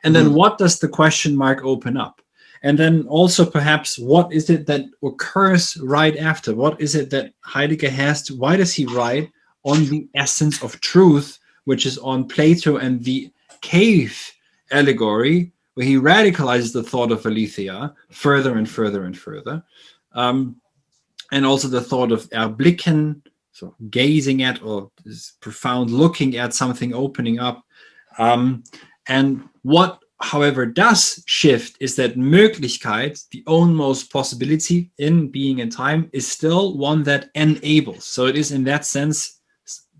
And then what does the question mark open up? And then also perhaps what is it that occurs right after? What is it that Heidegger has to? Why does he write on the essence of truth, which is on Plato and the cave allegory, where he radicalizes the thought of aletheia further and further and further? And also the thought of erblicken, so gazing at, or this profound looking at something opening up. And what, however, does shift is that Möglichkeit, the ownmost possibility in being and time, is still one that enables. So it is in that sense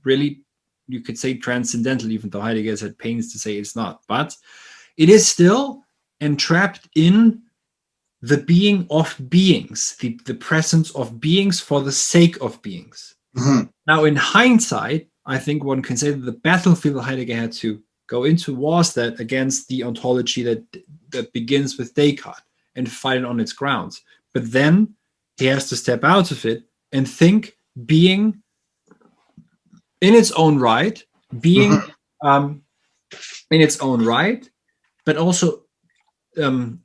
really, you could say, transcendental, even though Heidegger has had pains to say it's not. But it is still entrapped in the being of beings, the presence of beings for the sake of beings. Now, in hindsight, I think one can say that the battlefield Heidegger had to go into was that against the ontology that begins with Descartes and fight it on its grounds. But then he has to step out of it and think being in its own right, being in its own right, but also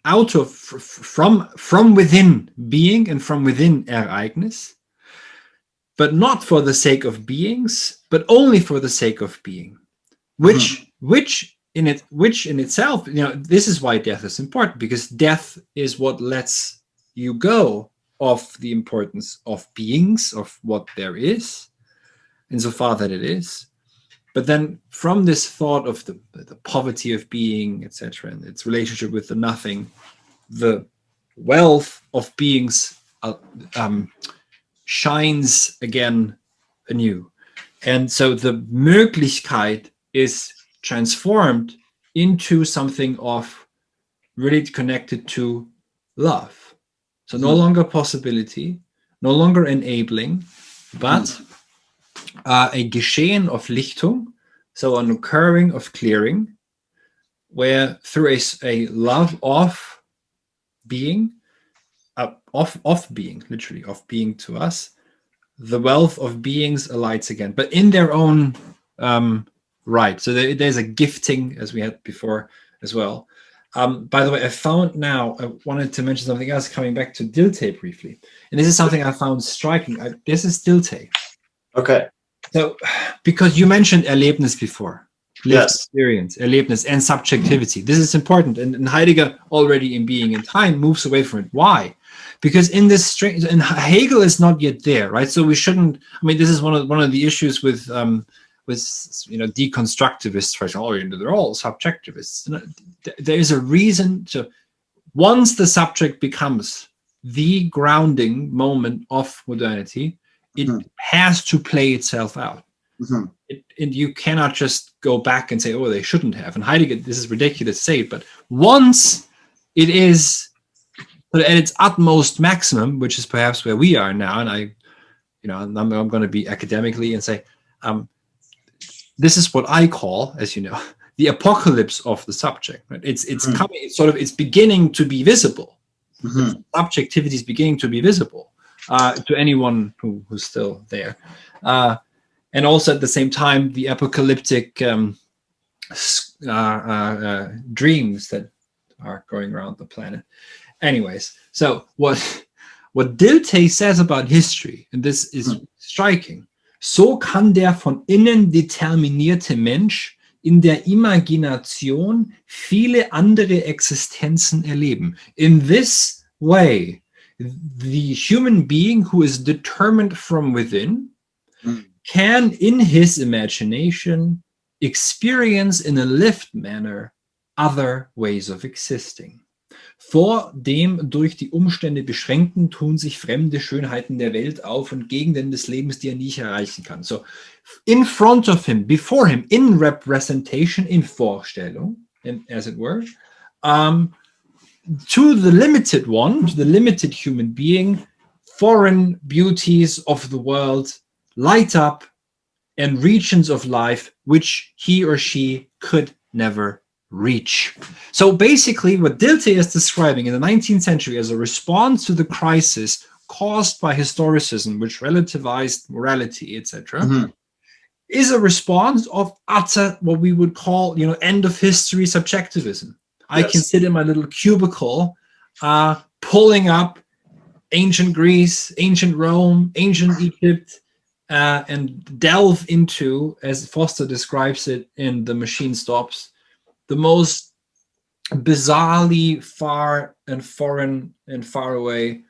out of from within being and from within Ereignis, but not for the sake of beings, but only for the sake of being, which in itself, this is why death is important, because death is what lets you go of the importance of beings, of what there is, insofar that it is. But then from this thought of the poverty of being, etc., and its relationship with the nothing, the wealth of beings shines again anew. And so the Möglichkeit is transformed into something of really connected to love. So no longer possibility, no longer enabling, but a Geschehen of Lichtung, so an occurring of clearing, where through a love of being, of being, literally, of being to us, the wealth of beings alights again, but in their own right. So there's a gifting, as we had before as well. By the way, I wanted to mention something else, coming back to Dilthey briefly. And this is something I found striking. This is Dilthey. Okay. So, because you mentioned Erlebnis before. Yes. Experience, Erlebnis, and subjectivity. This is important. And Heidegger, already in Being and Time, moves away from it. Why? Because in this strange, and Hegel is not yet there, right? So we shouldn't, this is one of the issues with deconstructivists, for example, they're all subjectivists. There is a reason to, once the subject becomes the grounding moment of modernity, it has to play itself out. And you cannot just go back and say, oh, they shouldn't have. And Heidegger, this is ridiculous to say, but once it is at its utmost maximum, which is perhaps where we are now, and I'm going to be academically and say, this is what I call, as you know, the apocalypse of the subject. Right? It's coming. It's beginning to be visible. Subjectivity is beginning to be visible to anyone who's still there, and also at the same time, the apocalyptic dreams that are going around the planet. Anyways, so what Dilthey says about history, and this is striking. So kann der von innen determinierte Mensch in der Imagination viele andere Existenzen erleben. In this way, the human being who is determined from within can, in his imagination, experience in a lived manner other ways of existing. Vor dem durch die Umstände beschränkten tun sich fremde Schönheiten der Welt auf und Gegenden des Lebens, die er nicht erreichen kann. So, in front of him, before him, in representation, in Vorstellung, as it were, to the limited one, to the limited human being, foreign beauties of the world light up, and regions of life which he or she could never reach. So basically what Dilthey is describing in the 19th century as a response to the crisis caused by historicism, which relativized morality, etc., is a response of utter, what we would call, end of history subjectivism. I can sit in my little cubicle, pulling up ancient Greece, ancient Rome, ancient Egypt, and delve into, as Foster describes it in The Machine Stops, the most bizarrely far and foreign and far away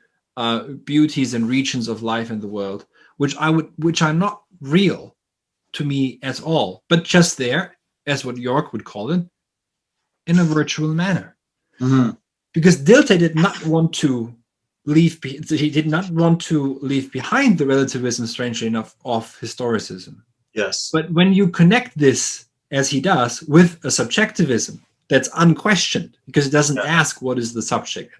beauties and regions of life in the world, which are not real to me at all, but just there, as what York would call it, in a virtual manner. Because Dilthey did not want to leave behind the relativism, strangely enough, of historicism. Yes. But when you connect this, as he does, with a subjectivism that's unquestioned, because it doesn't ask what is the subject,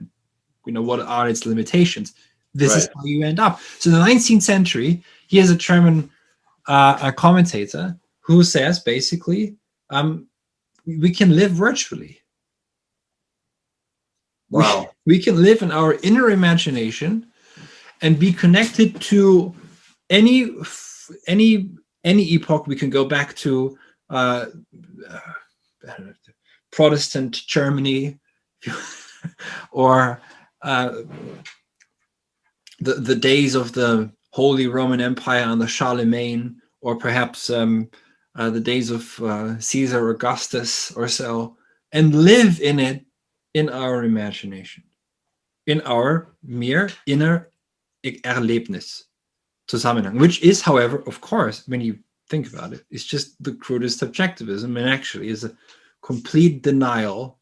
what are its limitations, this is how you end up. So in the 19th century, here's a German a commentator who says basically, we can live virtually. Wow. We can live in our inner imagination and be connected to any epoch. We can go back to Protestant Germany, or the days of the Holy Roman Empire under Charlemagne, or perhaps the days of Caesar Augustus or so, and live in it in our imagination, in our mere inner Erlebnis, Zusammenhang, which is, however, of course, when you think about it, it's just the crudest subjectivism, and actually is a complete denial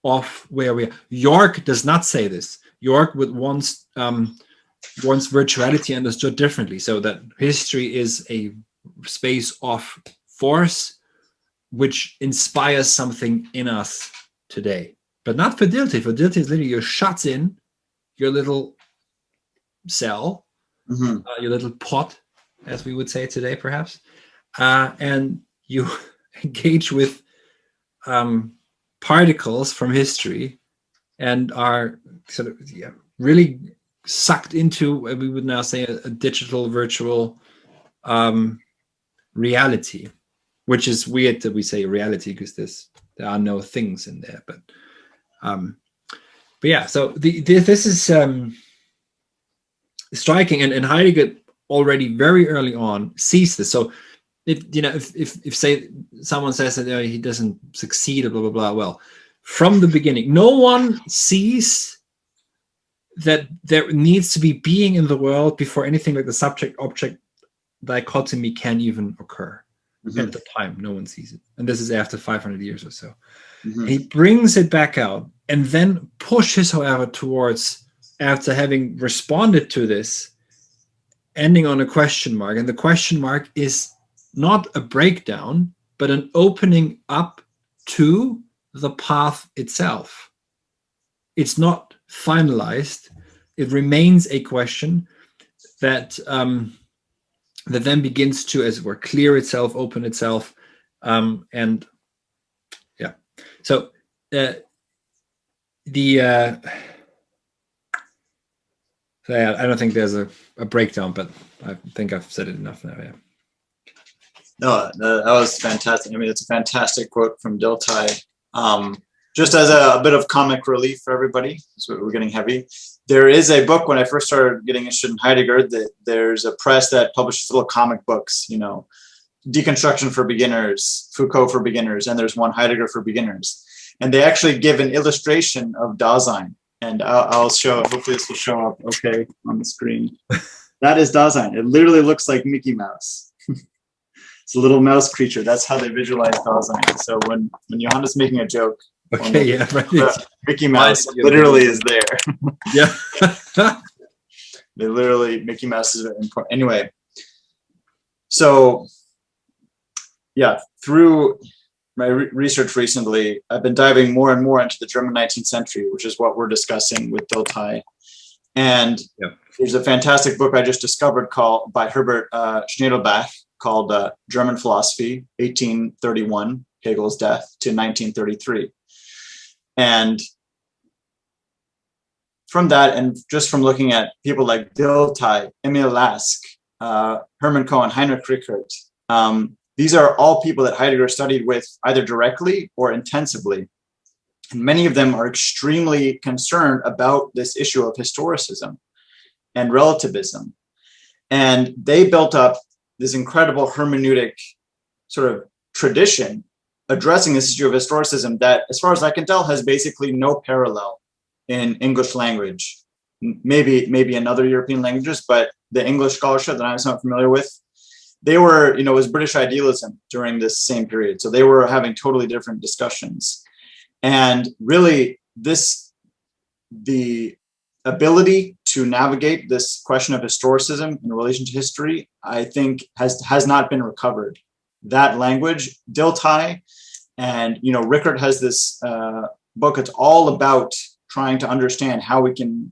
of where we are. York does not say this. York would wants virtuality understood differently, so that history is a space of force which inspires something in us today. But not for Dilthey. For Dilthey, it's literally you're shut in your little cell, your little pot, as we would say today, perhaps, and you engage with particles from history and are sort of really sucked into what we would now say a digital virtual reality, which is weird that we say reality because there are no things in there, but yeah, so this is striking, and Heidegger already very early on sees this. So if say someone says that he doesn't succeed or blah blah blah, well, from the beginning, no one sees that there needs to be being in the world before anything like the subject-object dichotomy can even occur. At the time, no one sees it, and this is after 500 years or so. He brings it back out and then pushes, however, towards, after having responded to this, ending on a question mark. And the question mark is not a breakdown, but an opening up to the path itself. It's not finalized. It remains a question that that then begins to, as it were, clear itself, open itself, and yeah. So I don't think there's a breakdown, but I think I've said it enough now. Yeah. No, that was fantastic. I mean, it's a fantastic quote from Dilthey. Just as a bit of comic relief for everybody, so we're getting heavy. There is a book, when I first started getting interested in Heidegger, that there's a press that publishes little comic books, Deconstruction for Beginners, Foucault for Beginners, and there's one Heidegger for Beginners. And they actually give an illustration of Dasein. And I'll show, hopefully this will show up okay on the screen. That is Dasein. It literally looks like Mickey Mouse. It's a little mouse creature. That's how they visualize Dasein. So when Johannes making a joke, okay, yeah, right. Mickey Mouse literally is there. Yeah. They literally, Mickey Mouse is important. Anyway, so yeah, through research recently, I've been diving more and more into the German 19th century, which is what we're discussing with Dilthey. And there's a fantastic book I just discovered by Herbert Schnedelbach called German Philosophy, 1831, Hegel's death, to 1933. And from that, and just from looking at people like Dilthey, Emil Lask, Hermann Cohen, Heinrich Rickert, these are all people that Heidegger studied with either directly or intensively. And many of them are extremely concerned about this issue of historicism and relativism. And they built up this incredible hermeneutic sort of tradition addressing this issue of historicism that, as far as I can tell, has basically no parallel in English language, maybe in other European languages, but the English scholarship that I'm somewhat familiar with, they were, it was British idealism during this same period. So they were having totally different discussions. And really the ability to navigate this question of historicism in relation to history, I think has not been recovered. That language, Dilthey, and Rickert has this book. It's all about trying to understand how we can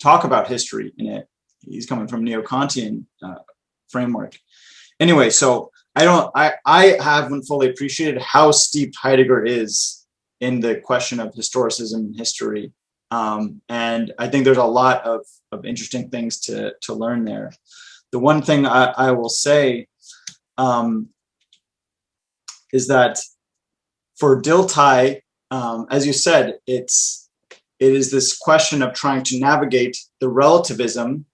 talk about history in it. He's coming from neo-Kantian framework. Anyway, so I haven't fully appreciated how steeped Heidegger is in the question of historicism and history. And I think there's a lot of interesting things to learn there. The one thing I will say is that for Dilthey, as you said, it is this question of trying to navigate the relativism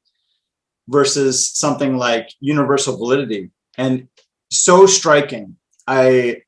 versus something like universal validity. And so striking. I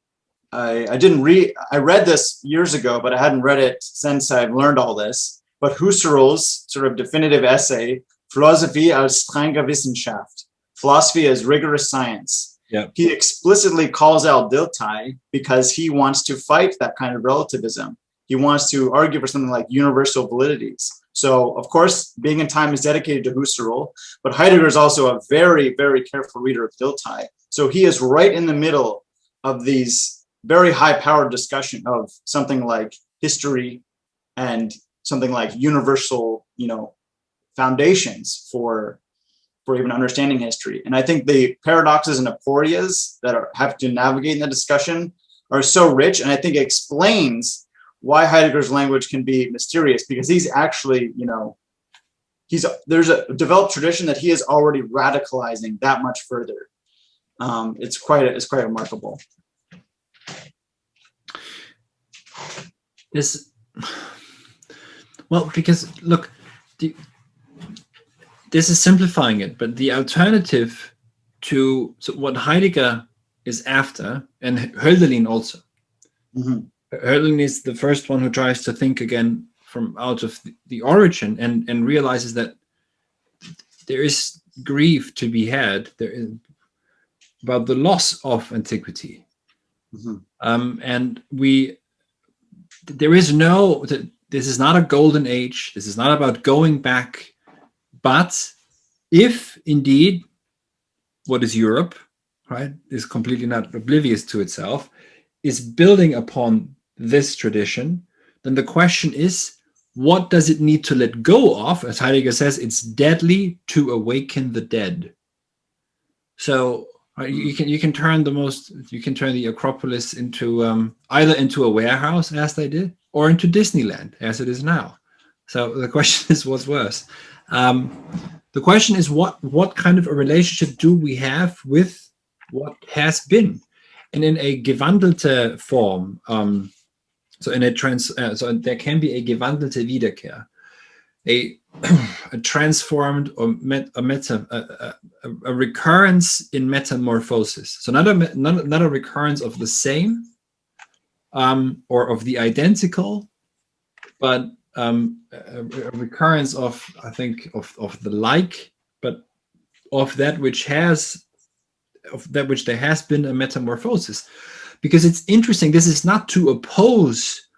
read this years ago, but I hadn't read it since I've learned all this. But Husserl's sort of definitive essay, Philosophie als strenge Wissenschaft, philosophy as rigorous science. Yeah. He explicitly calls out Dilthey because he wants to fight that kind of relativism. He wants to argue for something like universal validities. So, of course, Being in Time is dedicated to Husserl, but Heidegger is also a very, very careful reader of Dilthey. So he is right in the middle of these very high-powered discussion of something like history and something like universal, foundations for even understanding history. And I think the paradoxes and aporias that have to navigate in the discussion are so rich, and I think it explains why Heidegger's language can be mysterious, because he's actually, there's a developed tradition that he is already radicalizing that much further. It's quite remarkable. Because look, this is simplifying it, but the alternative to what Heidegger is after, and Hölderlin also. Mm-hmm. Hölderlin is the first one who tries to think again from out of the origin and realizes that there is grief to be had about the loss of antiquity. Mm-hmm. And this is not a golden age. This is not about going back. But if indeed what is Europe, right, is completely not oblivious to itself, is building upon this tradition, then the question is, what does it need to let go of? As Heidegger says, it's deadly to awaken the dead. So you can turn the Acropolis into either into a warehouse, as they did, or into Disneyland, as it is now. So the question is, what's worse? The question is, what kind of a relationship do we have with what has been? And in a gewandelte form, so there can be a gewandelte Wiederkehr, a transformed or a recurrence in metamorphosis. So not a recurrence of the same or of the identical, but a recurrence of, I think, of the like, but of that which there has been a metamorphosis. Because it's interesting, this is not to oppose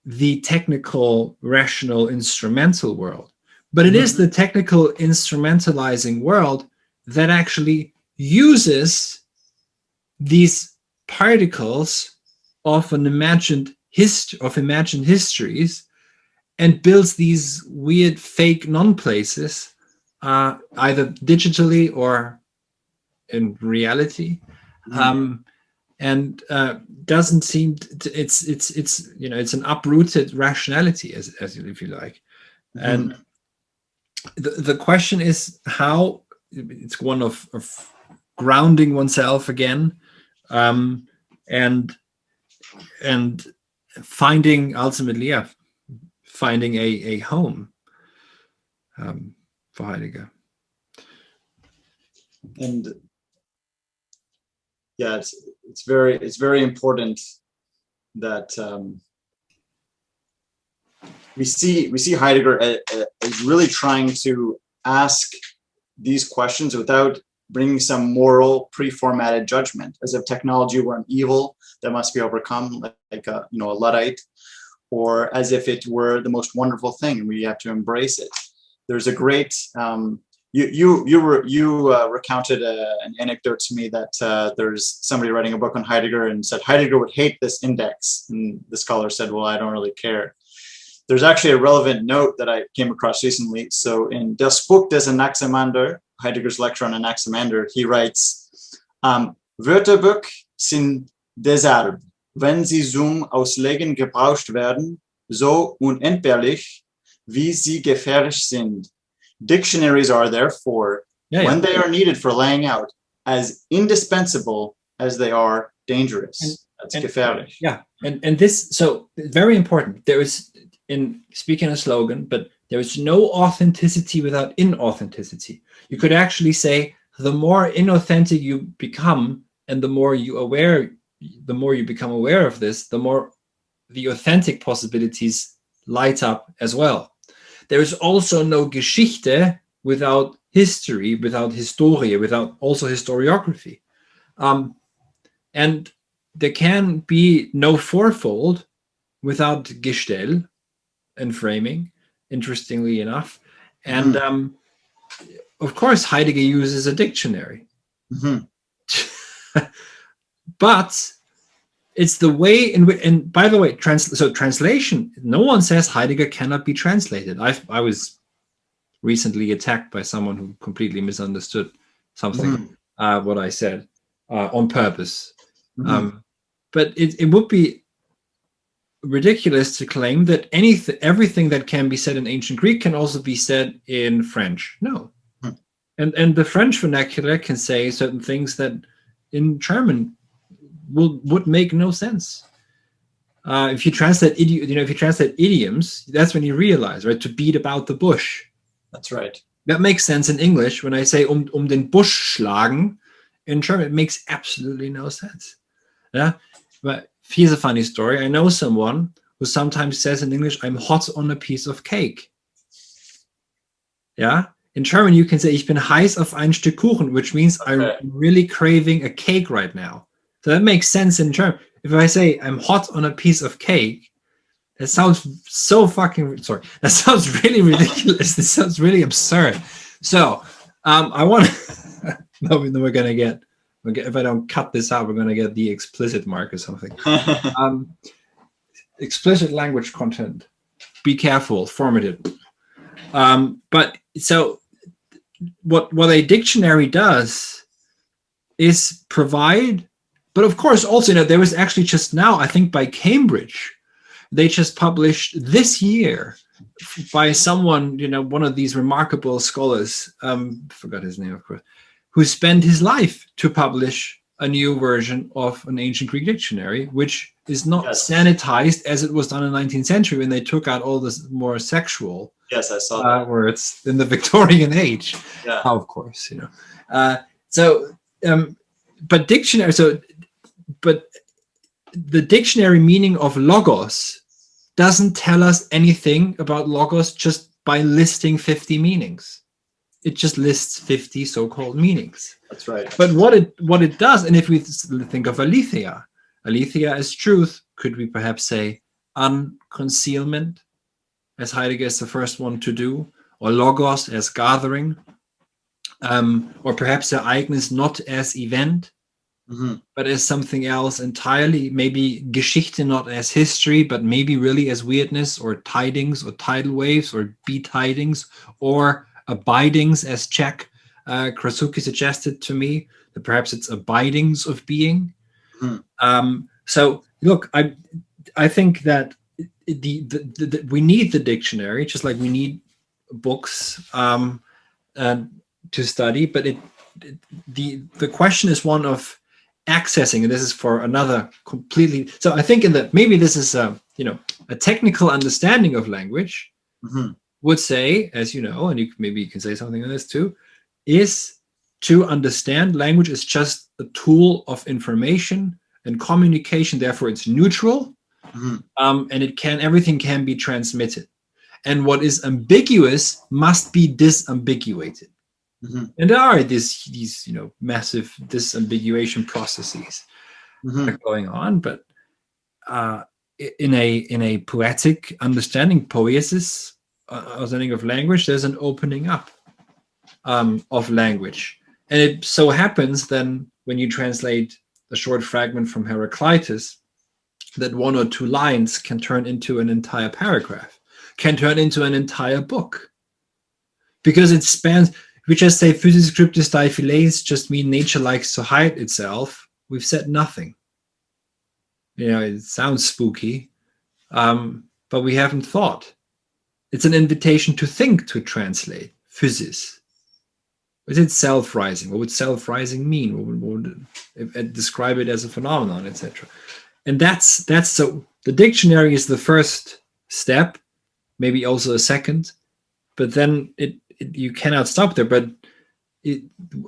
the technical, rational, instrumental world, but it is the technical, instrumentalizing world that actually uses these particles of an imagined histories, and builds these weird fake non-places, either digitally or in reality, and doesn't seem it's you know, it's an uprooted rationality, as if you like. And the question is how, it's one of grounding oneself again, and finding ultimately, finding a home, for Heidegger. And yeah, it's very important that we see Heidegger as really trying to ask these questions without bringing some moral pre-formatted judgment, as if technology were an evil that must be overcome, like a Luddite, or as if it were the most wonderful thing and we have to embrace it. There's a great you recounted an anecdote to me that there's somebody writing a book on Heidegger and said Heidegger would hate this index, and the scholar said, well, I don't really care. There's actually a relevant note that I came across recently. So in Das Buch des Anaximander, Heidegger's lecture on Anaximander, he writes, Wörterbuch sind deshalb, wenn sie zum Auslegen gebraucht werden, so unentbehrlich, wie sie gefährlich sind. Dictionaries are therefore, when they are needed for laying out, as indispensable as they are dangerous. That's gefährlich. Yeah, and this, so very important. There is, in speaking a slogan, but there is no authenticity without inauthenticity. You could actually say the more inauthentic you become, and the more you become aware of this, the more the authentic possibilities light up as well. There is also no Geschichte without history, without Historie, without also historiography. And there can be no fourfold without Gestell and framing, interestingly enough. And of course, Heidegger uses a dictionary. But it's the way in which, and by the way, translation, no one says Heidegger cannot be translated. I was recently attacked by someone who completely misunderstood something, what I said, on purpose. But it would be ridiculous to claim that everything that can be said in ancient Greek can also be said in French. No. And the French vernacular can say certain things that in German would make no sense. If you translate idioms, that's when you realize, right? To beat about the bush. That's right. That makes sense in English. When I say den Busch schlagen, in German, it makes absolutely no sense. Yeah. But here's a funny story. I know someone who sometimes says in English, I'm hot on a piece of cake. Yeah. In German, you can say, ich bin heiß auf ein Stück Kuchen, which means I'm really craving a cake right now. So that makes sense in German. If I say I'm hot on a piece of cake, that sounds so fucking, sorry, that sounds really ridiculous. This sounds really absurd. So I want to, no, we're going to get, if I don't cut this out, we're going to get the explicit mark or something. Explicit language content. Be careful, formative. But so what a dictionary does is provide, but of course also, there was actually just now, I think by Cambridge, they just published this year by someone, one of these remarkable scholars, forgot his name, of course, who spent his life to publish a new version of an ancient Greek dictionary, which is not sanitized as it was done in the 19th century when they took out all this more sexual I saw that. words in the Victorian age. Yeah. Of course, but dictionary, but the dictionary meaning of logos doesn't tell us anything about logos just by listing 50 meanings. It just lists 50 so-called meanings. That's right. But what it does, and if we think of aletheia as truth, could we perhaps say unconcealment, as Heidegger is the first one to do, or logos as gathering, or perhaps Ereignis not as event, but as something else entirely, maybe Geschichte not as history, but maybe really as weirdness or tidings or tidal waves or betidings or abidings, as Jack Krasuki suggested to me, that perhaps it's abidings of being. So look, I think that we need the dictionary, just like we need books to study, but the question is one of accessing, and this is for another completely. So I think in that maybe this is a technical understanding of language would say, as you know, and maybe you can say something on this too, is to understand language is just a tool of information and communication. Therefore, it's neutral, and everything can be transmitted. And what is ambiguous must be disambiguated. And there are these massive disambiguation processes going on, but in a poetic understanding, poiesis, understanding of language, there's an opening up of language. And it so happens then when you translate a short fragment from Heraclitus, that one or two lines can turn into an entire paragraph, can turn into an entire book. Because it spans, we just say physis scriptis diaphiles just mean nature likes to hide itself. We've said nothing. It sounds spooky, but we haven't thought. It's an invitation to think, to translate physis. Is it self-rising? What would self-rising mean? What would describe it as a phenomenon, etc.? And that's so the dictionary is the first step, maybe also a second, but then you cannot stop there. But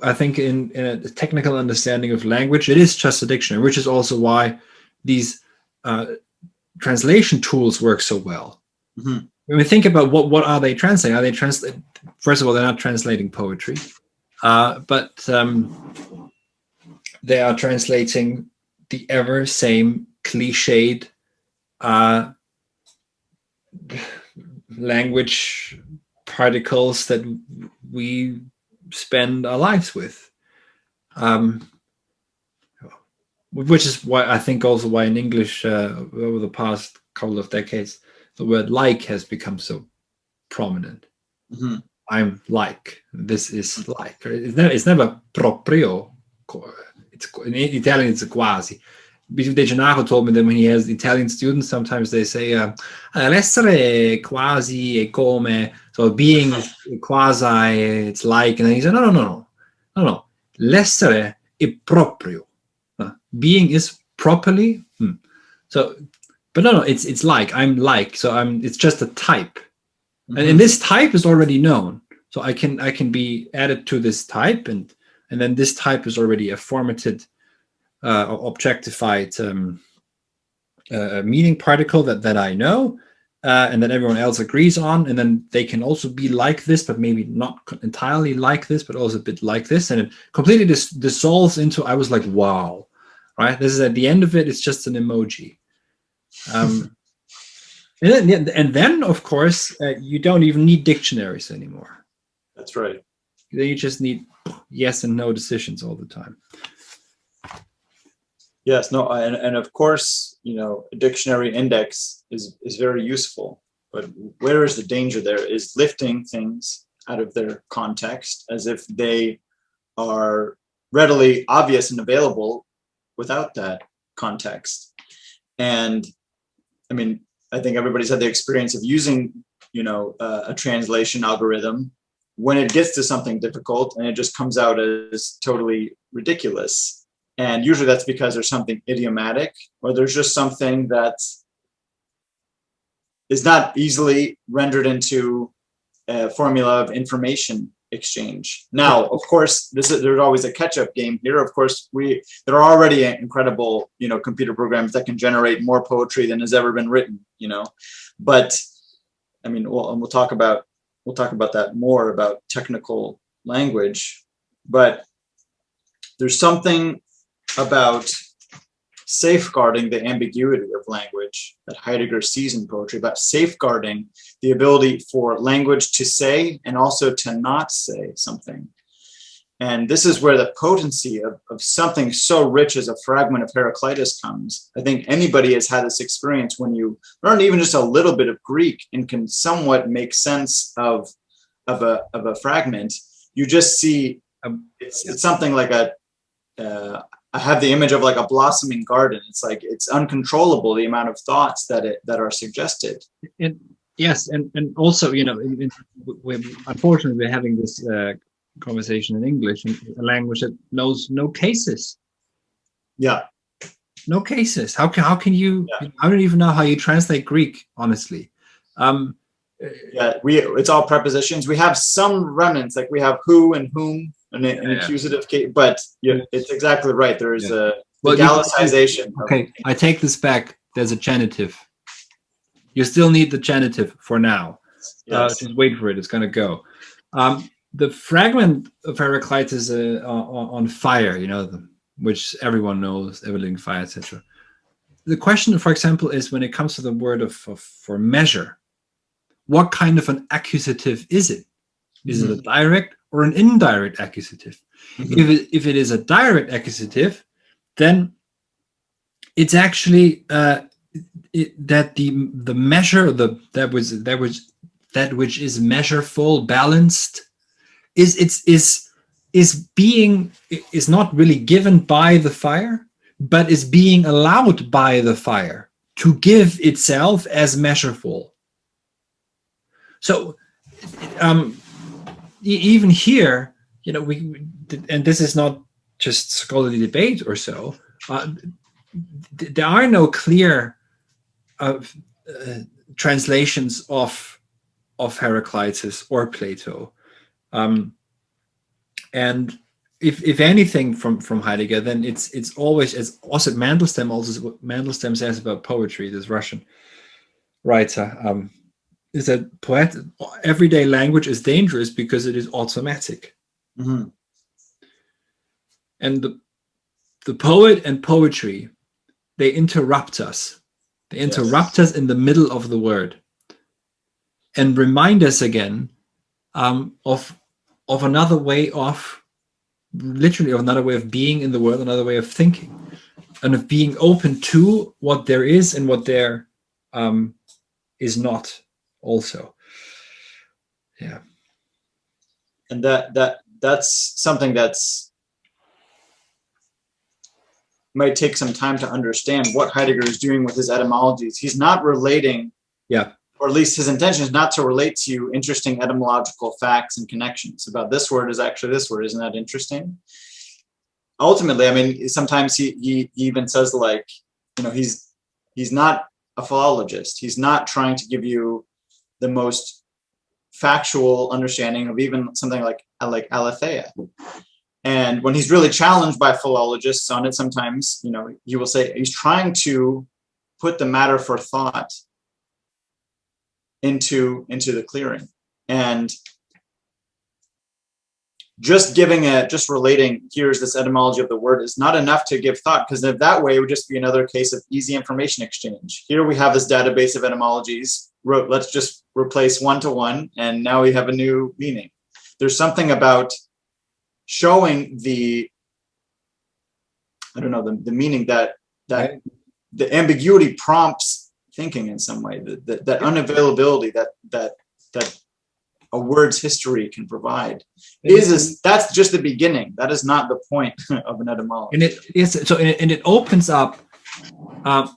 I think in a technical understanding of language, it is just a dictionary, which is also why these translation tools work so well. When we think about what are they translating? Are they translating? First of all, they're not translating poetry, but they are translating the ever same cliched language particles that we spend our lives with, which is why I think also why in English over the past couple of decades the word like has become so prominent. I'm like, this is like, it's never proprio. In Italian it's a quasi. Bishop De Gennaro told me that when he has Italian students, sometimes they say l'essere quasi e come, so being quasi, it's like, and then he said no, l'essere è proprio, being is properly. So, but no, it's like, I'm like, so it's just a type, and this type is already known, so I can be added to this type, and then this type is already a formatted, objectified meaning particle that I know, and that everyone else agrees on, and then they can also be like this, but maybe not entirely like this, but also a bit like this, and it completely dissolves into, I was like, wow, right? This is at the end of it, it's just an emoji. And then of course, you don't even need dictionaries anymore. That's right. Then you just need yes and no decisions all the time. Yes, no, and of course, a dictionary index is very useful, but where is the danger there is lifting things out of their context as if they are readily obvious and available without that context. And I mean, I think everybody's had the experience of using, a translation algorithm when it gets to something difficult and it just comes out as totally ridiculous. And usually that's because there's something idiomatic, or there's just something that is not easily rendered into a formula of information exchange. Now, of course, there's always a catch-up game here. Of course, there are already incredible, computer programs that can generate more poetry than has ever been written, But I mean, we'll talk about that more, about technical language. But there's something about safeguarding the ambiguity of language that Heidegger sees in poetry, about safeguarding the ability for language to say and also to not say something. And this is where the potency of something so rich as a fragment of Heraclitus comes. I think anybody has had this experience when you learn even just a little bit of Greek and can somewhat make sense of a fragment. You just see it's something like I have the image of like a blossoming garden. It's like it's uncontrollable, the amount of thoughts that are suggested. Yes, and also, you know, unfortunately we're having this conversation in English, in a language that knows no cases. Yeah. No cases. How can you? Yeah. I don't even know how you translate Greek, honestly. Yeah, it's all prepositions. We have some remnants, like we have who and whom, an accusative case, but it's exactly right. There is a Gallicization. Okay, I take this back. There's a genitive. You still need the genitive for now. Yes. Just wait for it. It's going to go. The fragment of Heraclitus on fire, you know, which everyone knows, ever-living fire, etc. The question, for example, is when it comes to the word for measure, what kind of an accusative is it? Is it a direct or an indirect accusative? If it is a direct accusative, then it's actually that the measure, that which is measureful, balanced, is not really given by the fire, but is being allowed by the fire to give itself as measureful. So even here, you know, and this is not just scholarly debate or so. There are no clear translations of Heraclitus or Plato, and if anything from Heidegger, then it's always, as also Mandelstam says about poetry, this Russian writer, is that everyday language is dangerous because it is automatic. And the poet and poetry, they interrupt us. They interrupt us in the middle of the word and remind us again of another way of, literally of another way of being in the world, another way of thinking, and of being open to what there is and what there is not also. Yeah. And that's something that's might take some time to understand what Heidegger is doing with his etymologies. He's not relating, or at least his intention is not to relate to you interesting etymological facts and connections about this word is actually this word. Isn't that interesting? Ultimately, I mean, sometimes he even says, like, you know, he's not a philologist. He's not trying to give you the most factual understanding of even something like aletheia. And when he's really challenged by philologists on it, sometimes, you know, he will say he's trying to put the matter for thought into the clearing. And just relating, here's this etymology of the word, is not enough to give thought, because if that way it would just be another case of easy information exchange. Here we have this database of etymologies. Let's just replace one to one, and now we have a new meaning. There's something about showing the meaning that the ambiguity prompts thinking in some way, that unavailability that a word's history can provide that's just the beginning. That is not the point of an etymology. And it opens up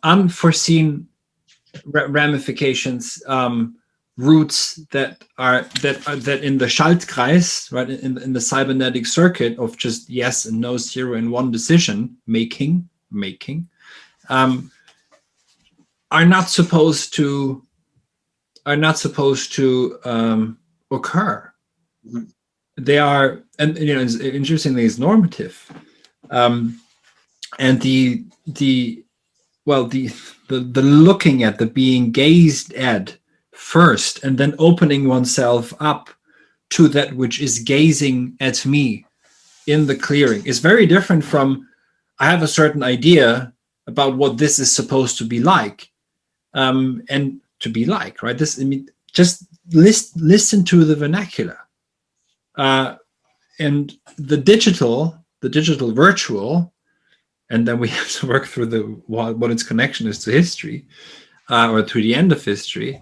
unforeseen ramifications, roots that in the Schaltkreis, right, in the cybernetic circuit of just yes and no, zero and one decision making, are not supposed to occur. They are, and you know, interestingly, it's normative, and the looking at, the being gazed at first, and then opening oneself up to that which is gazing at me in the clearing is very different from, I have a certain idea about what this is supposed to be like, and to be like, right? This, I mean, just listen to the vernacular, and the digital virtual, and then we have to work through what its connection is to history, or to the end of history.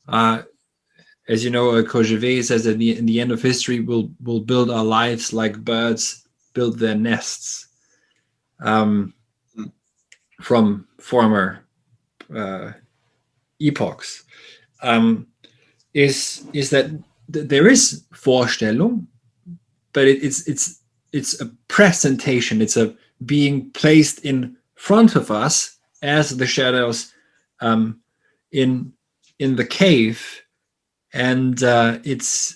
As you know, Kojève says that in the end of history, we'll build our lives like birds build their nests, from former epochs. Is that there is Vorstellung, but it's a presentation. It's a being placed in front of us as the shadows in the cave, and it's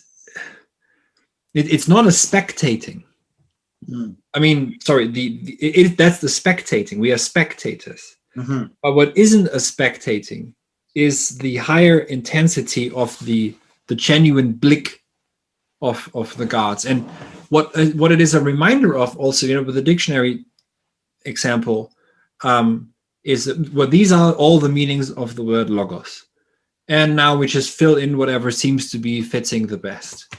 not a spectating. I mean, sorry, that's the spectating. We are spectators. But what isn't a spectating is the higher intensity of the genuine blick of the gods. And what it is a reminder of also, with the dictionary example, is that, these are all the meanings of the word logos. And now we just fill in whatever seems to be fitting the best.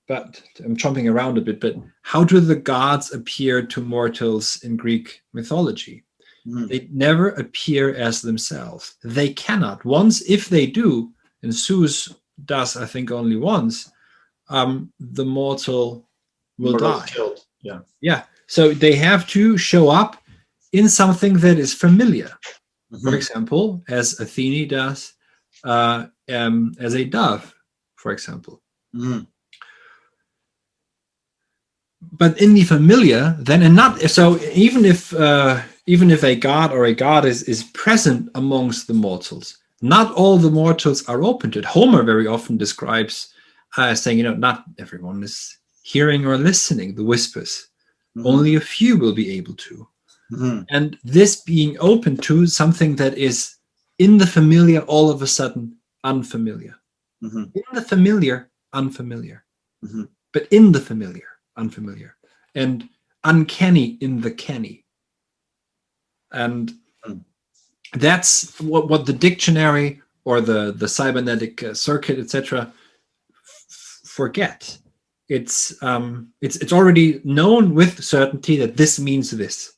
But I'm jumping around a bit, but how do the gods appear to mortals in Greek mythology? They never appear as themselves. They cannot. Once, if they do, and Zeus does, I think, only once, the mortal will die. Killed. Yeah. So they have to show up in something that is familiar. For example, as Athene does, as a dove, for example. But in the familiar, then, and not so, even if a god or a goddess is present amongst the mortals, not all the mortals are open to it. Homer very often describes saying, not everyone is hearing or listening the whispers. Only a few will be able to. And this being open to something that is in the familiar, all of a sudden unfamiliar. In the familiar, unfamiliar. But in the familiar, unfamiliar. And uncanny in the canny. And that's what the dictionary or the cybernetic circuit, etc., forget. It's already known with certainty that this means this.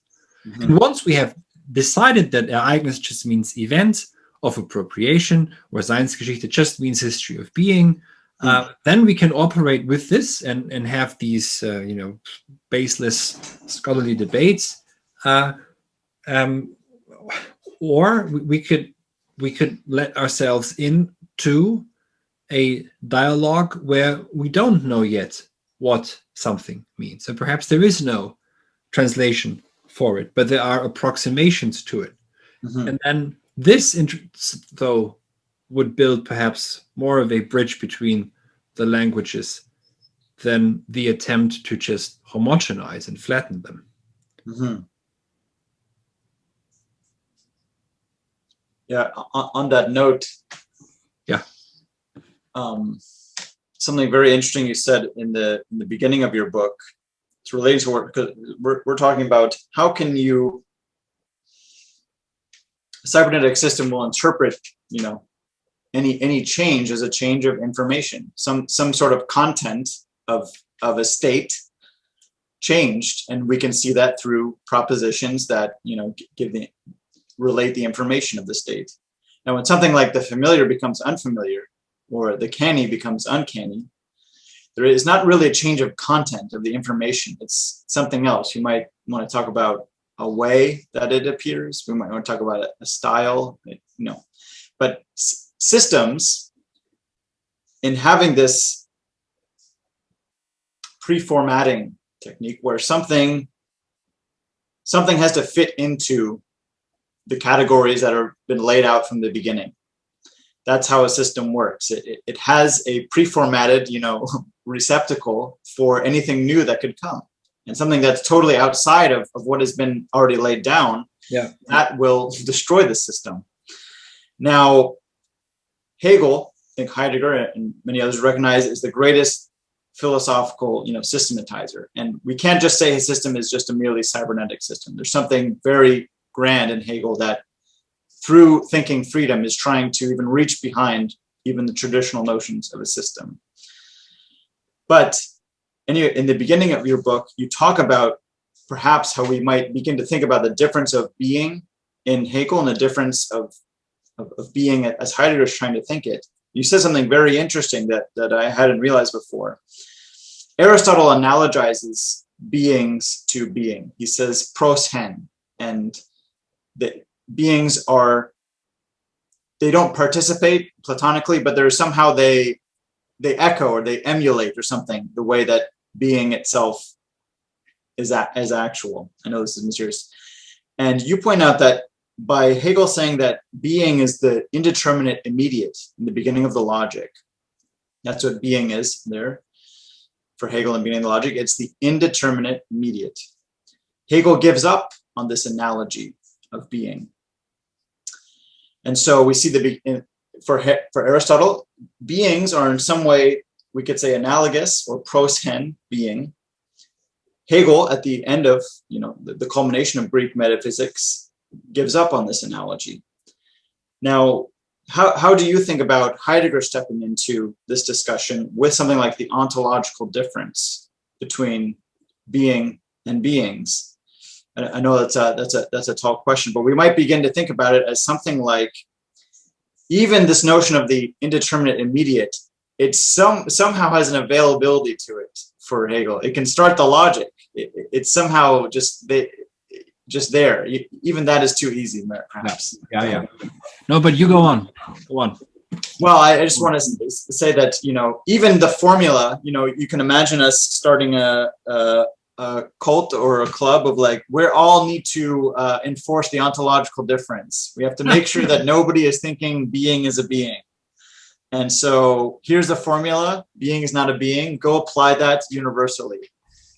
And once we have decided that Ereignis just means event of appropriation, or Seinsgeschichte just means history of being, then we can operate with this and have these baseless scholarly debates, or we could let ourselves into a dialogue where we don't know yet what something means, and perhaps there is no translation for it, but there are approximations to it. And then this, though, would build perhaps more of a bridge between the languages than the attempt to just homogenize and flatten them. Yeah, on that note, something very interesting you said in the beginning of your book. It's related to work, because we're talking about how can a cybernetic system will interpret, any change as a change of information, some sort of content of a state changed, and we can see that through propositions that relate the information of the state. Now, when something like the familiar becomes unfamiliar, or the canny becomes uncanny, there is not really a change of content of the information. It's something else. You might want to talk about a way that it appears. We might want to talk about a style, But systems, in having this pre-formatting technique where something has to fit into the categories that have been laid out from the beginning. That's how a system works. It has a pre-formatted, receptacle for anything new that could come, and something that's totally outside of what has been already laid down. That will destroy the system. Now, Hegel, I think Heidegger and many others recognize, is the greatest philosophical, systematizer. And we can't just say his system is just a merely cybernetic system. There's something very grand in Hegel that, through thinking freedom, is trying to even reach behind even the traditional notions of a system. But in the beginning of your book, you talk about perhaps how we might begin to think about the difference of being in Hegel and the difference of being as Heidegger is trying to think it. You said something very interesting that I hadn't realized before. Aristotle analogizes beings to being. He says pros hen, and the beings they don't participate platonically, but they're somehow they echo or they emulate or something the way that being itself is actual. I know this is mysterious. And you point out that by Hegel saying that being is the indeterminate immediate in the beginning of the logic, that's what being is there for Hegel in beginning of the logic. It's the indeterminate immediate. Hegel gives up on this analogy of being. And so we see for Aristotle, beings are in some way, we could say analogous or pros hen being. Hegel, at the end of the culmination of Greek metaphysics, gives up on this analogy. Now, how do you think about Heidegger stepping into this discussion with something like the ontological difference between being and beings? I know that's a tall question, but we might begin to think about it as something like even this notion of the indeterminate immediate. It somehow has an availability to it for Hegel. It can start the logic. It's somehow just there. Even that is too easy, perhaps. Yeah. No, but you go on. Go on. Well, I just want to say that even the formula. You can imagine us starting a cult or a club of like we all need to enforce the ontological difference. We have to make sure that nobody is thinking being is a being. And so here's the formula. Being is not a being. Go apply that universally.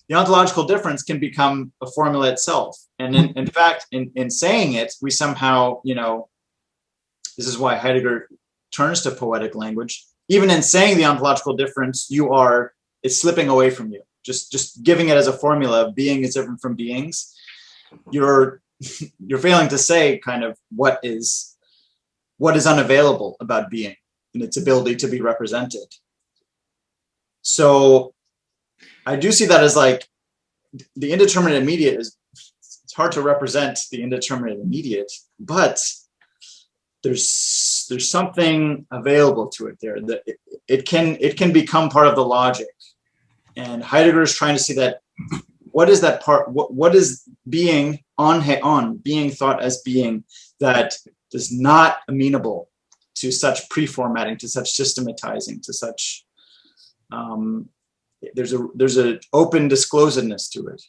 The ontological difference can become a formula itself. And in fact, in saying it, we somehow, this is why Heidegger turns to poetic language. Even in saying the ontological difference, it's slipping away from you. Just giving it as a formula of being is different from beings. You're failing to say kind of what is unavailable about being and its ability to be represented. So I do see that as like the indeterminate immediate it's hard to represent the indeterminate immediate, but there's something available to it there that it can become part of the logic. And Heidegger is trying to see that what is that part, what is being being thought as being that is not amenable to such preformatting, to such systematizing, to such there's a open disclosedness to it.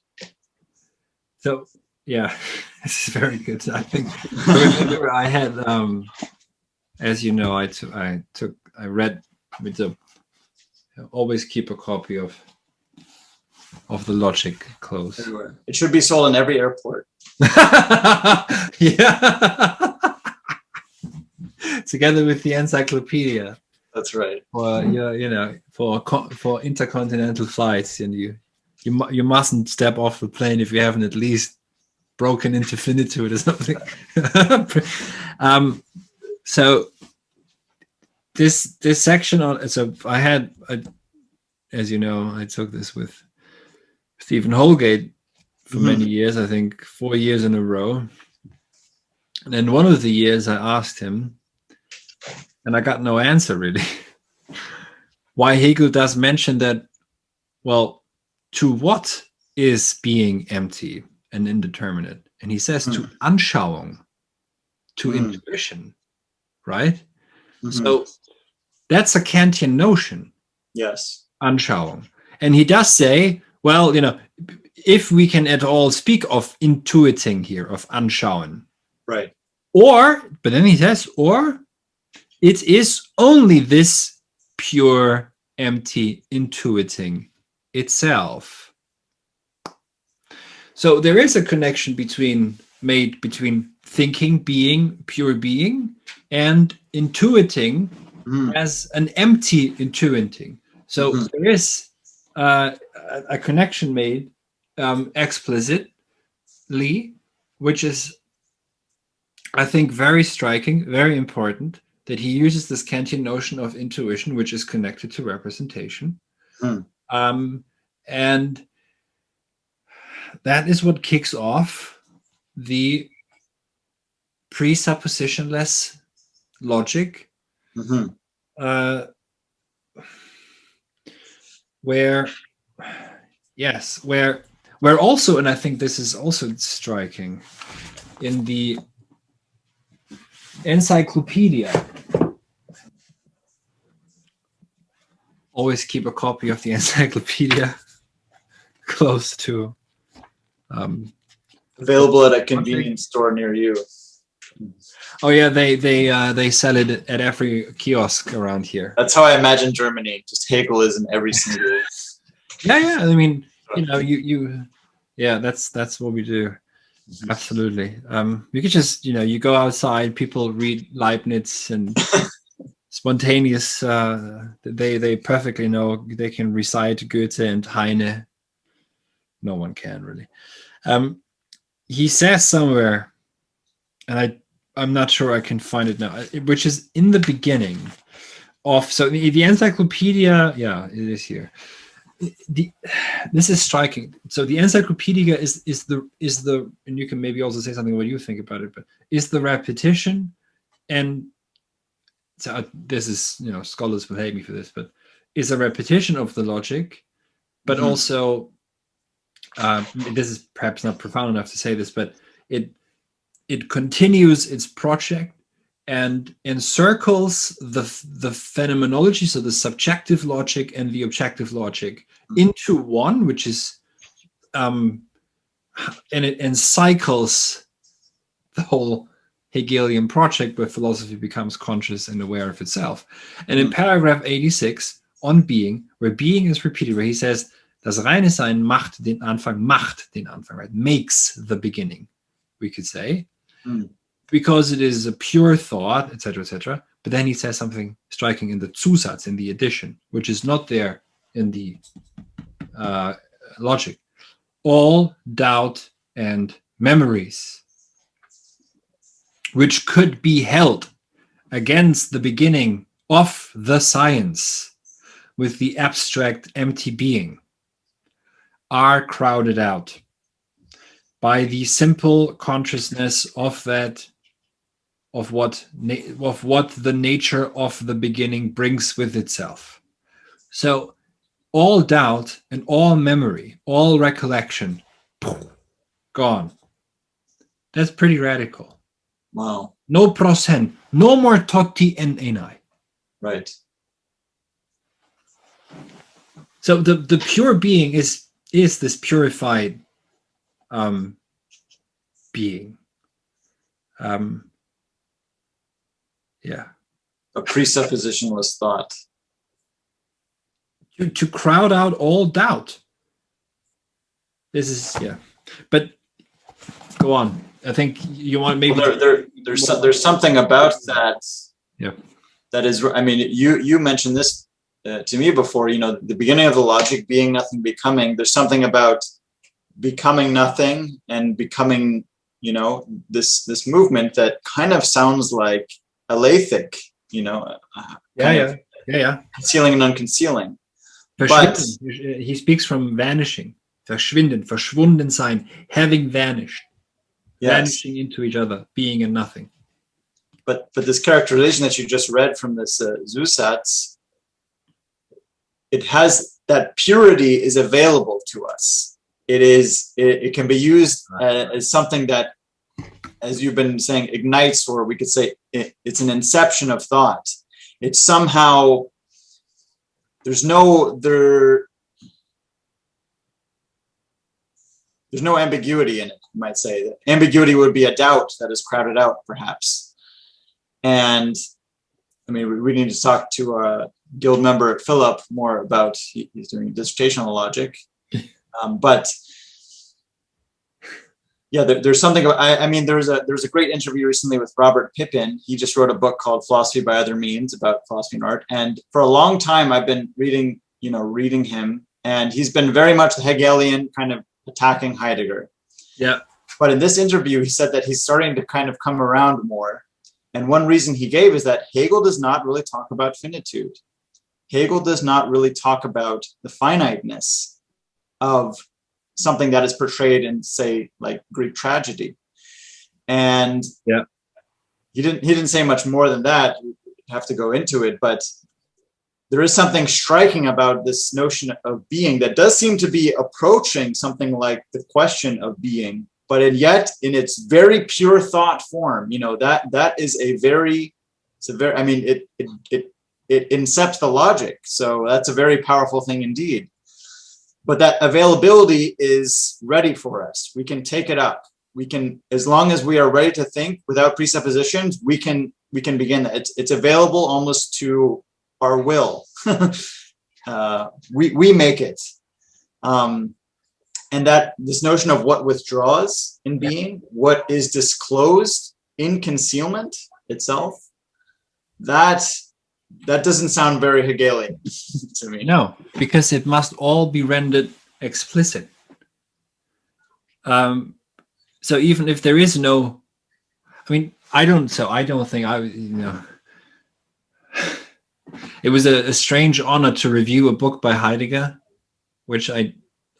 So yeah, this is very good. I think I had as you know, I read with the always keep a copy of the Logic close. Everywhere. It should be sold in every airport. Yeah. Together with the encyclopedia. That's right. For intercontinental flights, and you mustn't step off the plane if you haven't at least broken into finitude or something. So this section on as you know, I took this with Stephen Holgate for many years, I think 4 years in a row. And then one of the years I asked him, and I got no answer really, why Hegel does mention that, well, to what is being empty and indeterminate? And he says to Anschauung, to intuition, right? So that's a Kantian notion. Yes. Anschauung. And he does say, well, if we can at all speak of intuiting here, of anschauen. Right. But then he says, or it is only this pure, empty intuiting itself. So there is a connection between thinking, being, pure being, and intuiting as an empty intuiting. So there is a connection made explicitly, which is, I think, very striking, very important, that he uses this Kantian notion of intuition, which is connected to representation. And that is what kicks off the presuppositionless logic, where also, and I think this is also striking, in the encyclopedia, always keep a copy of the encyclopedia close to available at a convenience store near you. Oh yeah, they sell it at every kiosk around here. That's how I imagine Germany. Just Hegel is in every single. Yeah. I mean, that's what we do. Absolutely. You could just, you go outside, people read Leibniz and spontaneous. They perfectly know they can recite Goethe and Heine. No one can really. He says somewhere, and I'm not sure I can find it now, which is in the beginning of, so the encyclopedia, it is here. This is striking. So the encyclopedia is the, and you can maybe also say something what you think about it, but is the repetition, and so this is, scholars will hate me for this, but is a repetition of the logic, but also, this is perhaps not profound enough to say this, but it continues its project and encircles the phenomenology, so the subjective logic and the objective logic, into one, which is, and it encircles the whole Hegelian project where philosophy becomes conscious and aware of itself. And in paragraph 86 on being, where being is repeated, where he says, das reine Sein macht den Anfang, right? Makes the beginning, we could say. Because it is a pure thought, etc., etc. But then he says something striking in the Zusatz, in the addition, which is not there in the logic. All doubt and memories, which could be held against the beginning of the science with the abstract empty being, are crowded out by the simple consciousness of what the nature of the beginning brings with itself. So all doubt and all memory, all recollection, gone. That's pretty radical. Wow. No prosen, no more totti en enai. Right. So the pure being is this purified being. A presuppositionless thought. To crowd out all doubt. This is, but go on. I think you want maybe. Well, there's something about that. Yeah. That is, I mean, you mentioned this to me before. The beginning of the logic, being nothing, becoming. There's something about becoming nothing and becoming, this movement that kind of sounds like alethic. Concealing and unconcealing. But he speaks from vanishing, verschwinden, verschwunden sein, having vanished, vanishing into each other, being and nothing. But this characterization that you just read from this Zusatz, it has that purity is available to us. It can be used as something that, as you've been saying, ignites, or we could say it's an inception of thought. It's somehow, there's no ambiguity in it, you might say. Ambiguity would be a doubt that is crowded out, perhaps. And I mean, we need to talk to a guild member, Philip, more about, he's doing dissertational logic. But yeah, there's something. I mean, there was a great interview recently with Robert Pippin. He just wrote a book called Philosophy by Other Means about philosophy and art. And for a long time, I've been reading him, and he's been very much the Hegelian, kind of attacking Heidegger. Yeah. But in this interview, he said that he's starting to kind of come around more. And one reason he gave is that Hegel does not really talk about finitude. Hegel does not really talk about the finiteness of something that is portrayed in, say, like Greek tragedy. And Yeah. he didn't say much more than that. You have to go into it, but there is something striking about this notion of being that does seem to be approaching something like the question of being, but yet in its very pure thought form, that is I mean, it incepts the logic. So that's a very powerful thing indeed. But that availability is ready for us. We can take it up. We can, as long as we are ready to think without presuppositions, we can begin that. It's available almost to our will. We make it. And that this notion of what withdraws in being, what is disclosed in concealment itself, that doesn't sound very Hegelian to me. No, because it must all be rendered explicit. So even if there is no, I mean, I don't think it was a strange honor to review a book by Heidegger, which I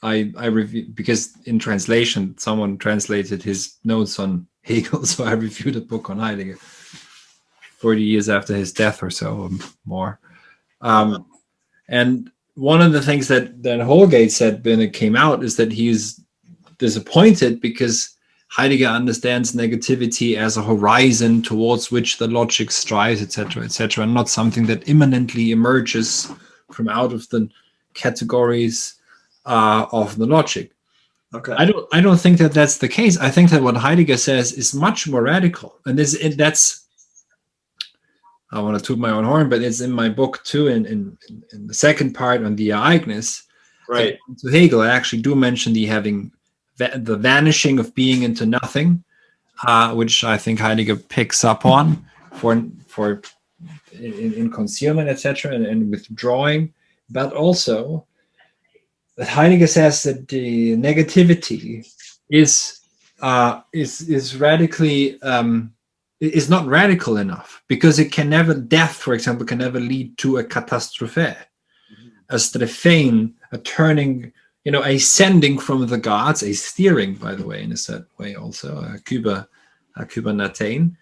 reviewed because in translation, someone translated his notes on Hegel. So I reviewed a book on Heidegger 40 years after his death or so, or more. And one of the things that Holgate said when it came out is that he's disappointed because Heidegger understands negativity as a horizon towards which the logic strives, etc., and not something that immanently emerges from out of the categories of the logic. Okay. I don't think that that's the case. I think that what Heidegger says is much more radical, and that's. I want to toot my own horn, but it's in my book too, in the second part on the Ereignis. Right. To Hegel, I actually do mention the vanishing of being into nothing, which I think Heidegger picks up on for in concealment, etc., and withdrawing, but also that Heidegger says that the negativity is radically is not radical enough because it can never, death, for example, can never lead to a catastrophe, a strephane, a turning, a sending from the gods, a steering, by the way, in a certain way, also a Kubernetes,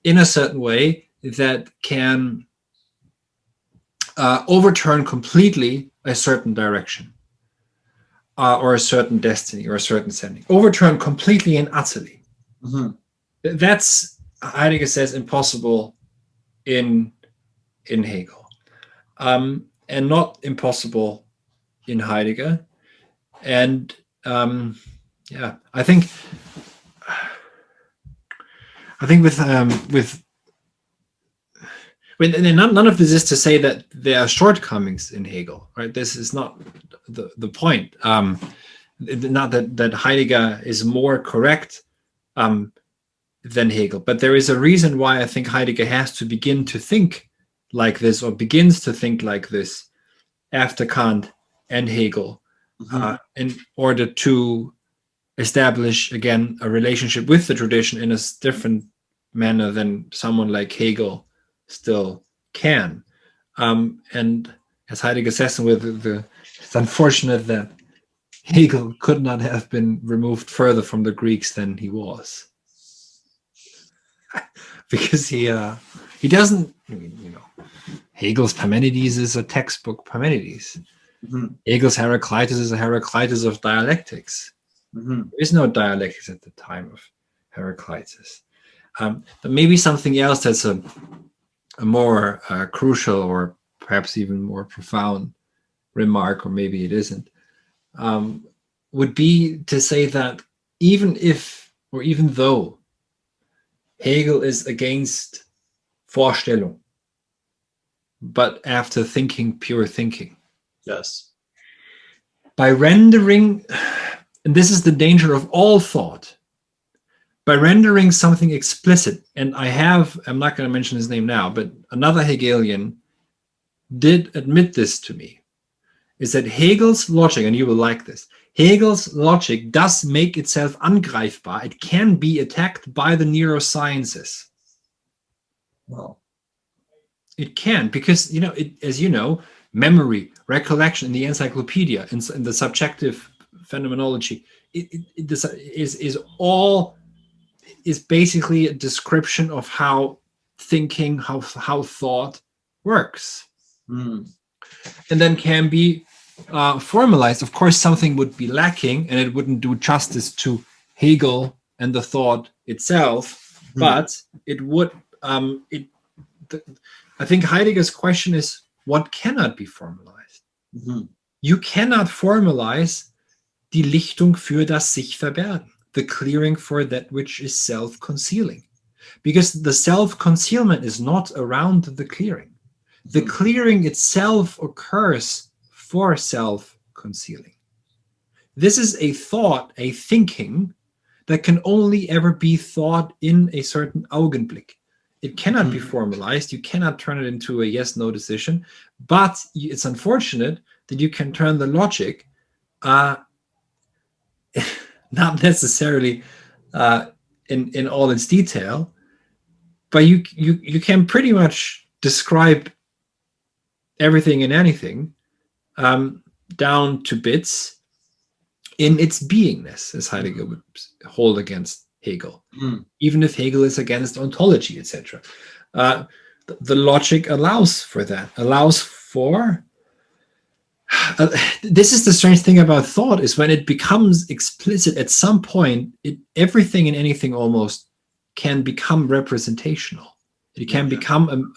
in a certain way that can overturn completely a certain direction or a certain destiny or a certain sending, overturn completely and utterly. Mm-hmm. That's, Heidegger says, impossible in Hegel, and not impossible in Heidegger. And I think with none of this is to say that there are shortcomings in Hegel, right? This is not the point. Not that Heidegger is more correct than Hegel, but there is a reason why I think Heidegger has to begin to think like this, or begins to think like this, after Kant and Hegel, in order to establish again a relationship with the tradition in a different manner than someone like Hegel still can. And as Heidegger says, it's unfortunate that Hegel could not have been removed further from the Greeks than he was. Because he doesn't, Hegel's Parmenides is a textbook Parmenides. Mm-hmm. Hegel's Heraclitus is a Heraclitus of dialectics. Mm-hmm. There is no dialectics at the time of Heraclitus. But maybe something else that's a more crucial, or perhaps even more profound remark, or maybe it isn't, would be to say that even though Hegel is against Vorstellung, but after thinking, pure thinking. Yes. By rendering, and this is the danger of all thought, by rendering something explicit, and I'm not going to mention his name now, but another Hegelian did admit this to me, is that Hegel's logic, and you will like this, Hegel's logic does make itself angreifbar. It can be attacked by the neurosciences. Well, It can, because as you know, memory, recollection in the encyclopedia, in the subjective phenomenology, this is basically a description of how thinking, how thought works, Mm. and then can be formalized. Of course, something would be lacking, and it wouldn't do justice to Hegel and the thought itself, but it would. I think Heidegger's question is, what cannot be formalized? You cannot formalize die Lichtung für das sich verbergen, the clearing for that which is self-concealing. Because the self-concealment is not around the clearing. The clearing itself occurs for self-concealing. This is a thought, a thinking, that can only ever be thought in a certain Augenblick. It cannot be formalized. You cannot turn it into a yes-no decision. But it's unfortunate that you can turn the logic, not necessarily in all its detail, but you can pretty much describe everything and anything down to bits in its beingness, as Heidegger would hold against Hegel, even if Hegel is against ontology, etc. The logic allows for that, allows for this is the strange thing about thought, is when it becomes explicit at some point, everything and anything almost can become representational. It can become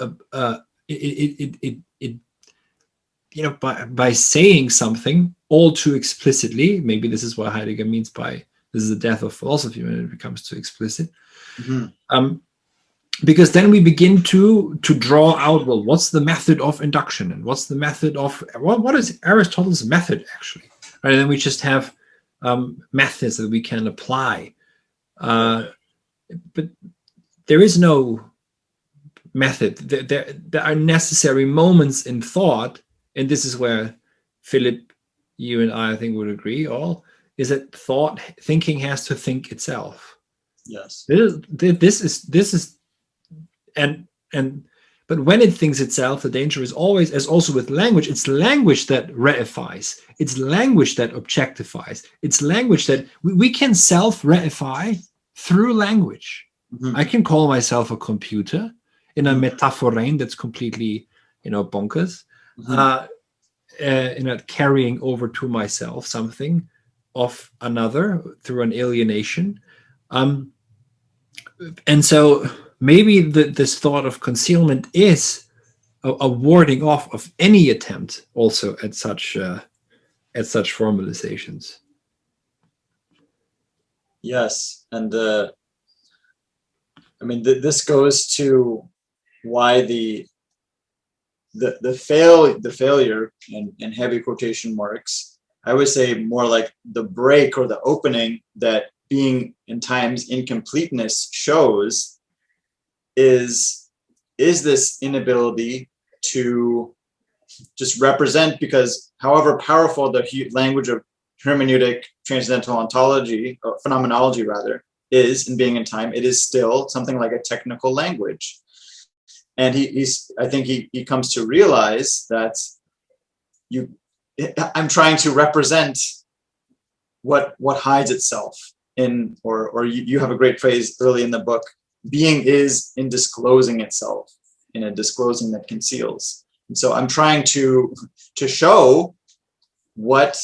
by saying something all too explicitly. Maybe this is what Heidegger means by this is the death of philosophy, when it becomes too explicit. Because then we begin to draw out, well, what's the method of induction, and what's the method of what is Aristotle's method actually? Right, and then we just have methods that we can apply, but there is no method. There are necessary moments in thought, and this is where Philip, you and I think would agree all, is that thinking has to think itself. Yes. This is but when it thinks itself, the danger is always, as also with language, it's language that reifies, it's language that objectifies, it's language that we can self-reify through language. I can call myself a computer in a metaphorein that's completely, bonkers, carrying over to myself something of another through an alienation. And so maybe this thought of concealment is a warding off of any attempt also at such formalizations. Yes, and this goes to why the failure in heavy quotation marks, I would say more like the break or the opening that being in times incompleteness shows is this inability to just represent, because however powerful the language of hermeneutic, transcendental ontology, or phenomenology rather, is in being in time, it is still something like a technical language. And I think he comes to realize that I'm trying to represent what hides itself in, or you have a great phrase early in the book, being is in disclosing itself, in a disclosing that conceals. And so I'm trying to show what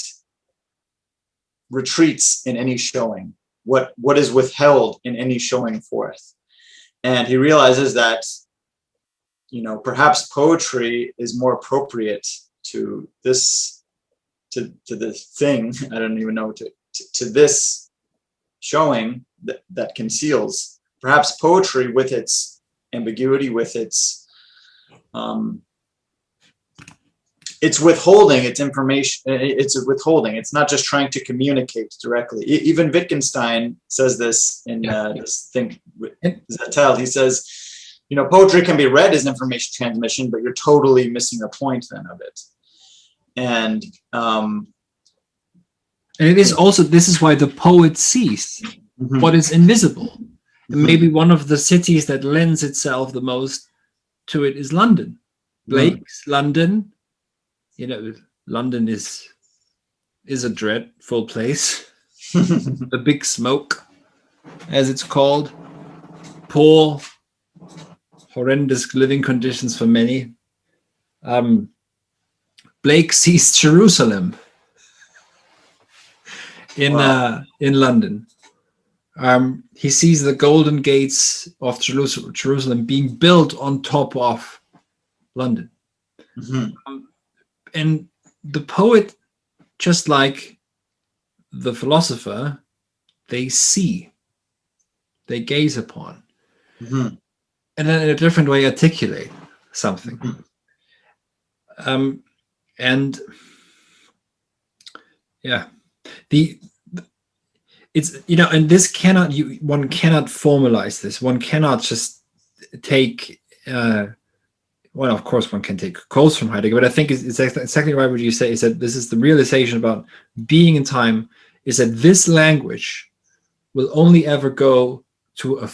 retreats in any showing, what is withheld in any showing forth. And he realizes that, perhaps poetry is more appropriate to this thing, I don't even know, to this showing that conceals. Perhaps poetry, with its ambiguity, with its withholding, its information, it's withholding. It's not just trying to communicate directly. Even Wittgenstein says this in this thing with Zettel. He says, poetry can be read as information transmission, but you're totally missing a point then of it. And it is also, this is why the poet sees what is invisible. And maybe one of the cities that lends itself the most to it is London, Blake's London, London is a dreadful place. The Big Smoke, as it's called. Poor, horrendous living conditions for many. Blake sees Jerusalem in London. He sees the golden gates of Jerusalem being built on top of London. And the poet, just like the philosopher, they see, they gaze upon, and then in a different way articulate something. And yeah, it's and this cannot, one cannot formalize this. One cannot just take well, of course one can take quotes from Heidegger, but I think it's exactly right what you say, is that this is the realization about being in time, is that this language will only ever go to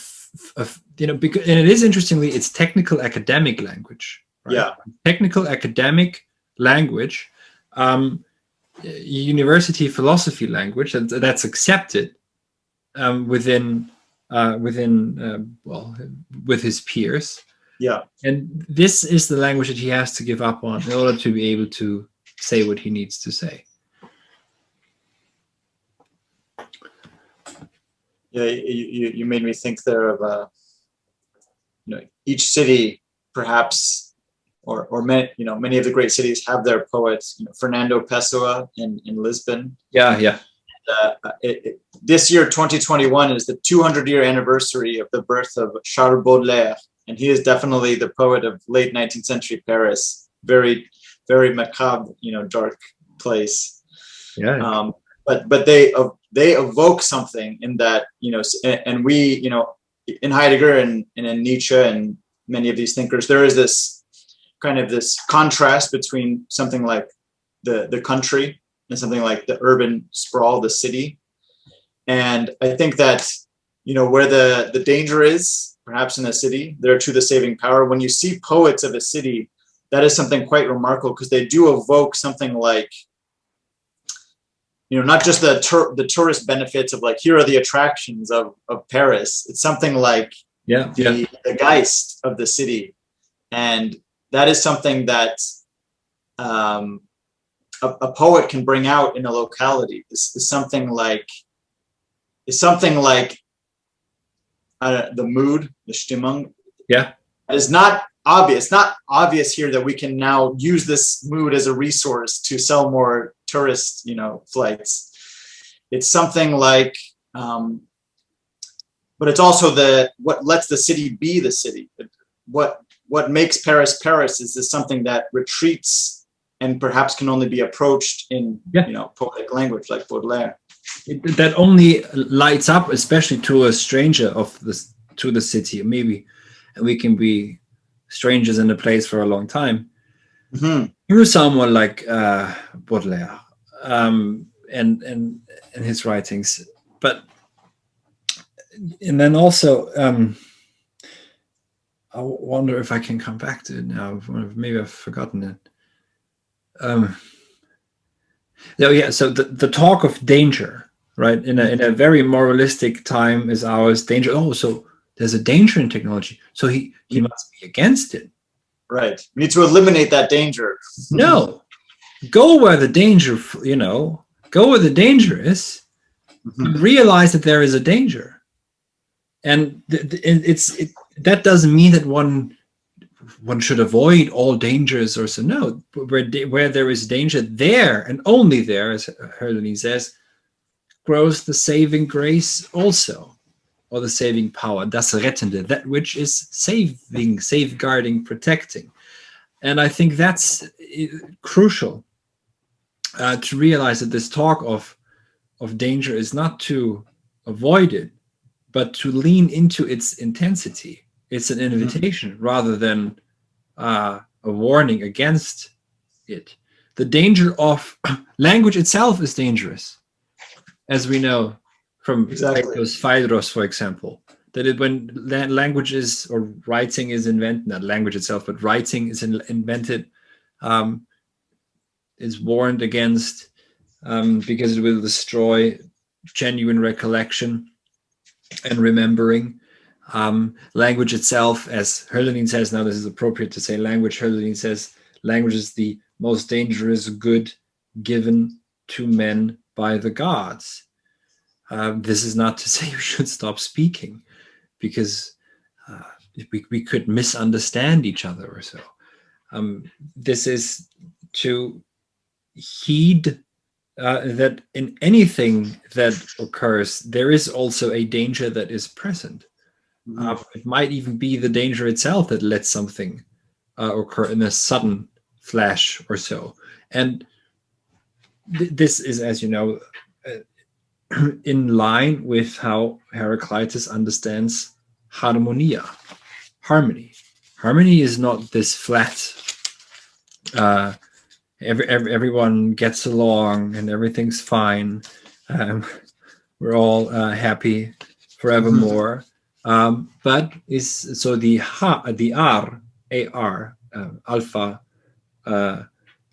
because, and it is, interestingly, it's technical academic language, right? Yeah. Technical academic language, university philosophy language that's accepted within with his peers. Yeah. And this is the language that he has to give up on in order to be able to say what he needs to say. Yeah, you made me think there of each city, perhaps, or many of the great cities have their poets. Fernando Pessoa in Lisbon. Yeah. This year, 2021, is the 200-year anniversary of the birth of Charles Baudelaire, and he is definitely the poet of late 19th century Paris. Very, very macabre, dark place. Yeah. But they evoke something in that, and we, in Heidegger and in Nietzsche and many of these thinkers, there is this kind of this contrast between something like the country and something like the urban sprawl, the city. And I think that, where the danger is, perhaps in a city, there too the saving power. When you see poets of a city, that is something quite remarkable, because they do evoke something like, not just the tourist benefits of like, here are the attractions of Paris. It's something like the Geist of the city. And that is something that a poet can bring out in a locality. This is something like the mood, the Stimmung. Yeah. Is not obvious. Not obvious here that we can now use this mood as a resource to sell more tourist, flights. It's something like, but it's also what lets the city be the city. What makes Paris Paris is this something that retreats and perhaps can only be approached in poetic language like Baudelaire. That only lights up, especially to a stranger to the city. Maybe we can be strangers in the place for a long time. Through someone like Baudelaire and his writings, and then also I wonder if I can come back to it now. Maybe I've forgotten it. So the talk of danger, right? In a very moralistic time as ours, danger. Oh, so there's a danger in technology, so he must be against it. Right. We need to eliminate that danger. No, go where the danger, go where the danger is. Realize that there is a danger, and that doesn't mean that one should avoid all dangers or so. No, where there is danger, there and only there, as Hölderlin says, grows the saving grace also, or the saving power, das Rettende, that which is saving, safeguarding, protecting. And I think that's crucial to realize that this talk of danger is not to avoid it, but to lean into its intensity. It's an invitation rather than a warning against it. The danger of language itself is dangerous, as we know from Plato's Phaedros, for example. that when language is, or writing is invented, not language itself, but writing is invented, is warned against, because it will destroy genuine recollection and remembering. Language itself, as Hölderlin says, now this is appropriate to say language, Hölderlin says language is the most dangerous good given to men by the gods. This is not to say you should stop speaking, because we could misunderstand each other or so. This is to heed that in anything that occurs, there is also a danger that is present. It might even be the danger itself that lets something occur in a sudden flash or so. And this is, as you know, in line with how Heraclitus understands harmonia, harmony. Harmony is not this flat, everyone gets along and everything's fine. We're all happy forevermore. But is so the ar, alpha,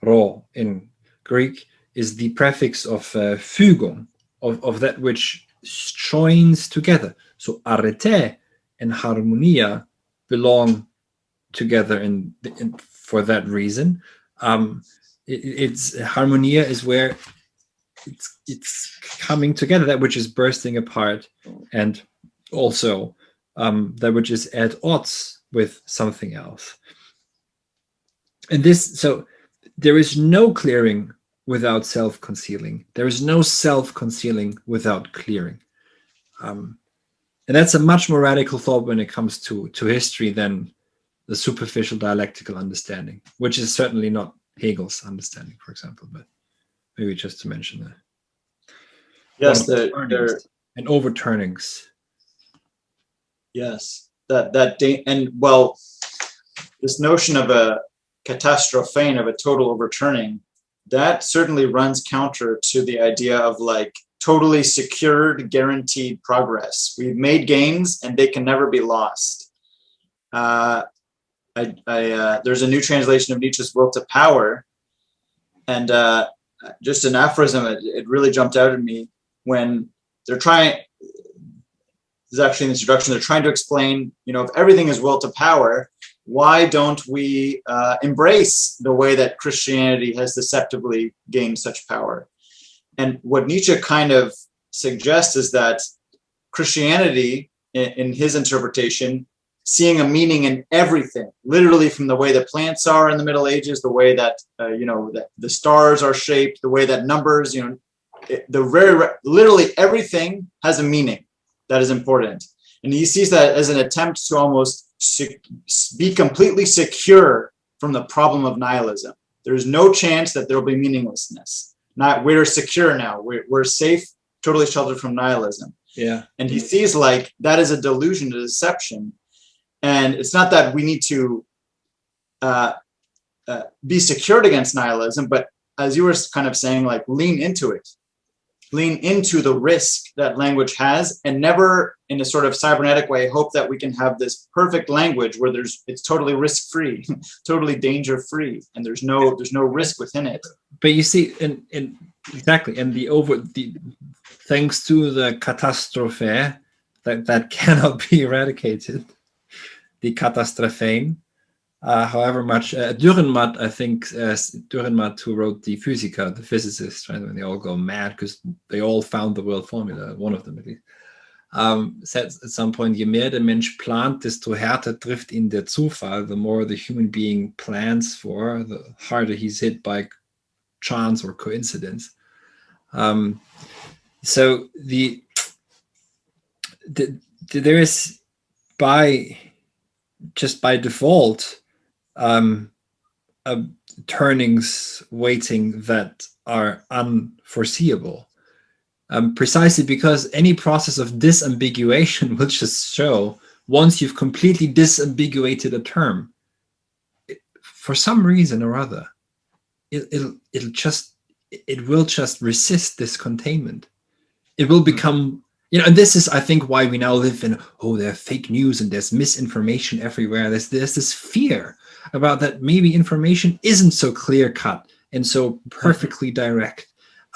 rho in Greek, is the prefix of fügung, of that which joins together. So arete and harmonia belong together for that reason. It's harmonia is where it's coming together, that which is bursting apart, and also that which is at odds with something else. And this, so there is no clearing without self-concealing. There is no self-concealing without clearing. And that's a much more radical thought when it comes to history than the superficial dialectical understanding, which is certainly not Hegel's understanding, for example, but maybe just to mention that. Yes, and overturnings. Yes, and well, this notion of a catastrophane, of a total overturning, that certainly runs counter to the idea of like totally secured, guaranteed progress. We've made gains and they can never be lost. There's a new translation of Nietzsche's Will to Power, and just an aphorism, it really jumped out at me when they're trying, this is actually an introduction, they're trying to explain, if everything is will to power, why don't we embrace the way that Christianity has deceptively gained such power? And what Nietzsche kind of suggests is that Christianity, in his interpretation, seeing a meaning in everything, literally from the way that plants are in the Middle Ages, the way that that the stars are shaped, the way that numbers, literally everything has a meaning that is important, and he sees that as an attempt to almost be completely secure from the problem of nihilism. There's no chance that there will be meaninglessness. We're secure now. We're safe, totally sheltered from nihilism. Yeah, and he sees like that is a delusion, a deception. And it's not that we need to be secured against nihilism, but as you were kind of saying, like lean into it, lean into the risk that language has, and never in a sort of cybernetic way hope that we can have this perfect language where it's totally risk-free, totally danger-free, and there's no risk within it. But you see, exactly, and thanks to the catastrophe that cannot be eradicated. The catastrophane, however much Dürrenmatt, I think Dürrenmatt, who wrote the Physica, the physicist, right, when they all go mad because they all found the world formula, one of them at least, said at some point, je mehr der Mensch plant, desto härter trifft ihn der Zufall. The more the human being plans for, the harder he's hit by chance or coincidence. So there is just by default, turnings waiting that are unforeseeable, precisely because any process of disambiguation will just show, once you've completely disambiguated a term, for some reason or other, it will just resist this containment. It will become And this is, I think, why we now live in, there are fake news and there's misinformation everywhere. There's this fear about that maybe information isn't so clear cut and so perfectly direct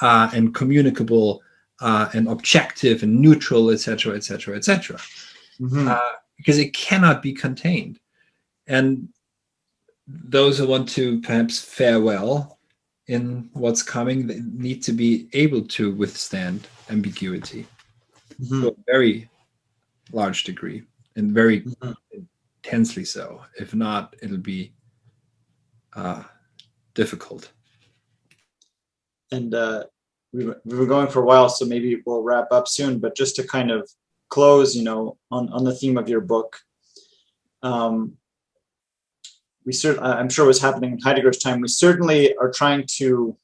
and communicable and objective and neutral, etc., etc., etc. Because it cannot be contained. And those who want to perhaps fare well in what's coming, they need to be able to withstand ambiguity to a very large degree, and very intensely so. If not, it'll be difficult. And we were going for a while, so maybe we'll wrap up soon. But just to kind of close, on the theme of your book, I'm sure it was happening in Heidegger's time. We certainly are trying to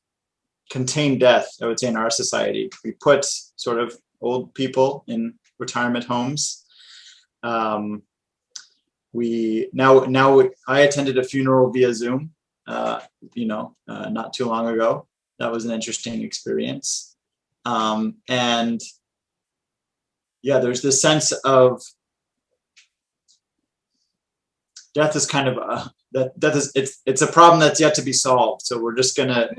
contain death, I would say, in our society. We put sort of old people in retirement homes. I attended a funeral via Zoom, not too long ago. That was an interesting experience. And yeah, there's this sense of death is kind of it's a problem that's yet to be solved. So we're just gonna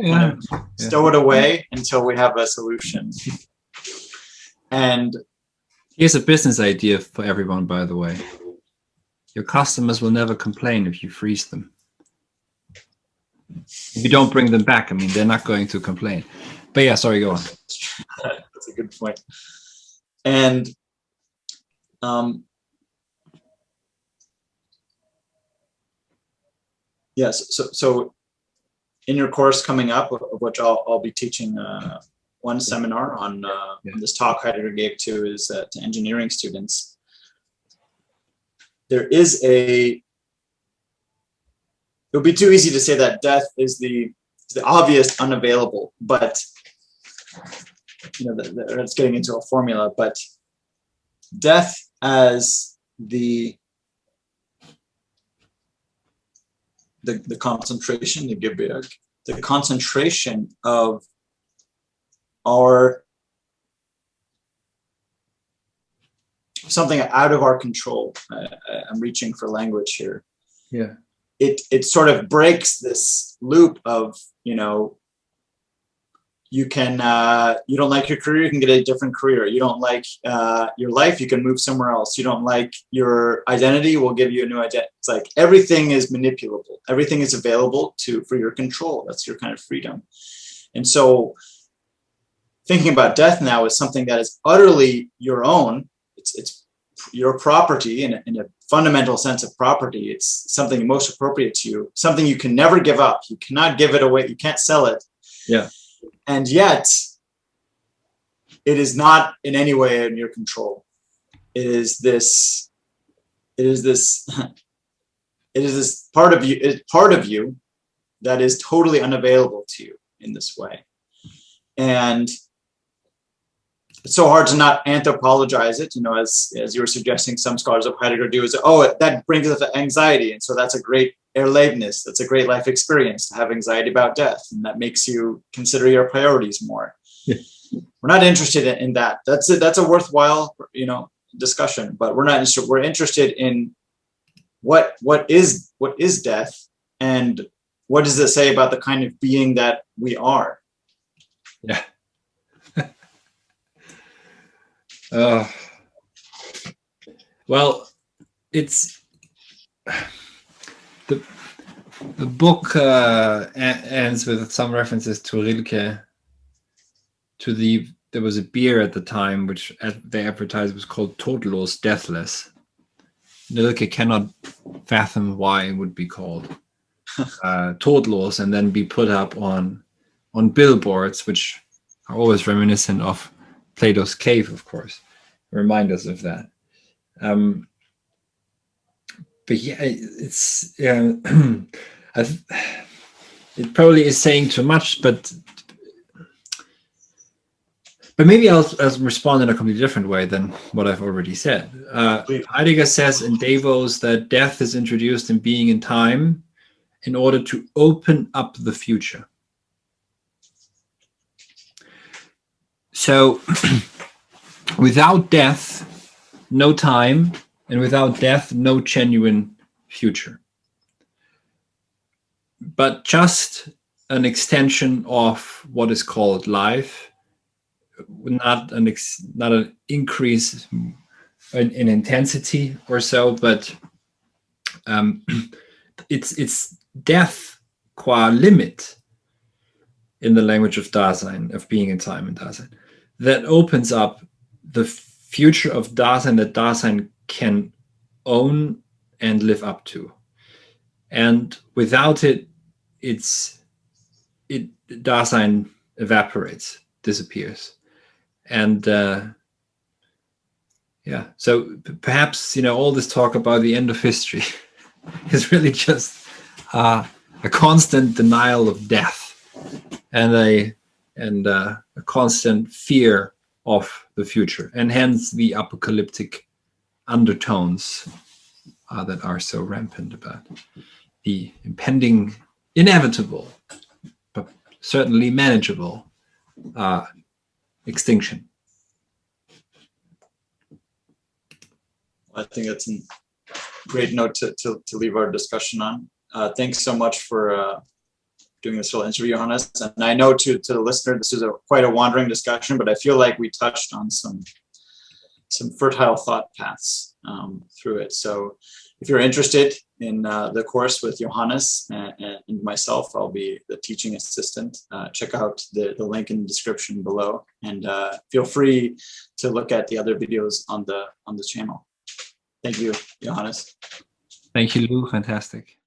stow it away until we have a solution. And here's a business idea for everyone, by the way. Your customers will never complain if you freeze them. If you don't bring them back, I mean, they're not going to complain. But yeah, sorry, go on. That's a good point. And yes, so in your course coming up, of which I'll be teaching one seminar on this talk Heidegger gave to engineering students. It would be too easy to say that death is the obvious unavailable, but that's getting into a formula. But death as the concentration, the Gebirg, the concentration of something out of our control. I'm reaching for language here. Yeah. It sort of breaks this loop of, you don't like your career, you can get a different career. You don't like your life, you can move somewhere else. You don't like your identity, we'll give you a new identity. It's like everything is manipulable. Everything is available for your control. That's your kind of freedom. And so thinking about death now is something that is utterly your own. It's your property in a fundamental sense of property. It's something most appropriate to you, something you can never give up. You cannot give it away. You can't sell it. Yeah. And yet it is not in any way in your control. It is this part of you that is totally unavailable to you in this way. And it's so hard to not anthropologize it, as you were suggesting some scholars of Heidegger do, is, that brings us anxiety. And so that's a great Erlebnis, that's a great life experience to have anxiety about death. And that makes you consider your priorities more. Yeah. We're not interested in that. That's a worthwhile, discussion, but we're not interested. We're interested in what is death, and what does it say about the kind of being that we are? Yeah. Well, it's the book ends with some references to Rilke. There was a beer at the time which they advertised was called Todlos, Deathless. Rilke cannot fathom why it would be called Todlos and then be put up on billboards, which are always reminiscent of Plato's cave, of course, remind us of that. But yeah, it's it probably is saying too much, but maybe I'll respond in a completely different way than what I've already said. Heidegger says in Davos that death is introduced in being in time in order to open up the future. So without death, no time, and without death, no genuine future. But just an extension of what is called life, not an increase in intensity or so, but it's death qua limit in the language of Dasein, of being in time in Dasein, that opens up the future of Dasein that Dasein can own and live up to. And without it, Dasein evaporates, disappears. And yeah, so perhaps, all this talk about the end of history is really just a constant denial of death and a constant fear of the future, and hence the apocalyptic undertones that are so rampant about the impending, inevitable, but certainly manageable extinction. I think that's a great note to leave our discussion on. Thanks so much for doing this little interview, Johannes. And I know to the listener, this is quite a wandering discussion, but I feel like we touched on some fertile thought paths through it. So if you're interested in the course with Johannes and myself, I'll be the teaching assistant. Check out the link in the description below, and feel free to look at the other videos on the channel. Thank you, Johannes. Thank you, Lou. Fantastic.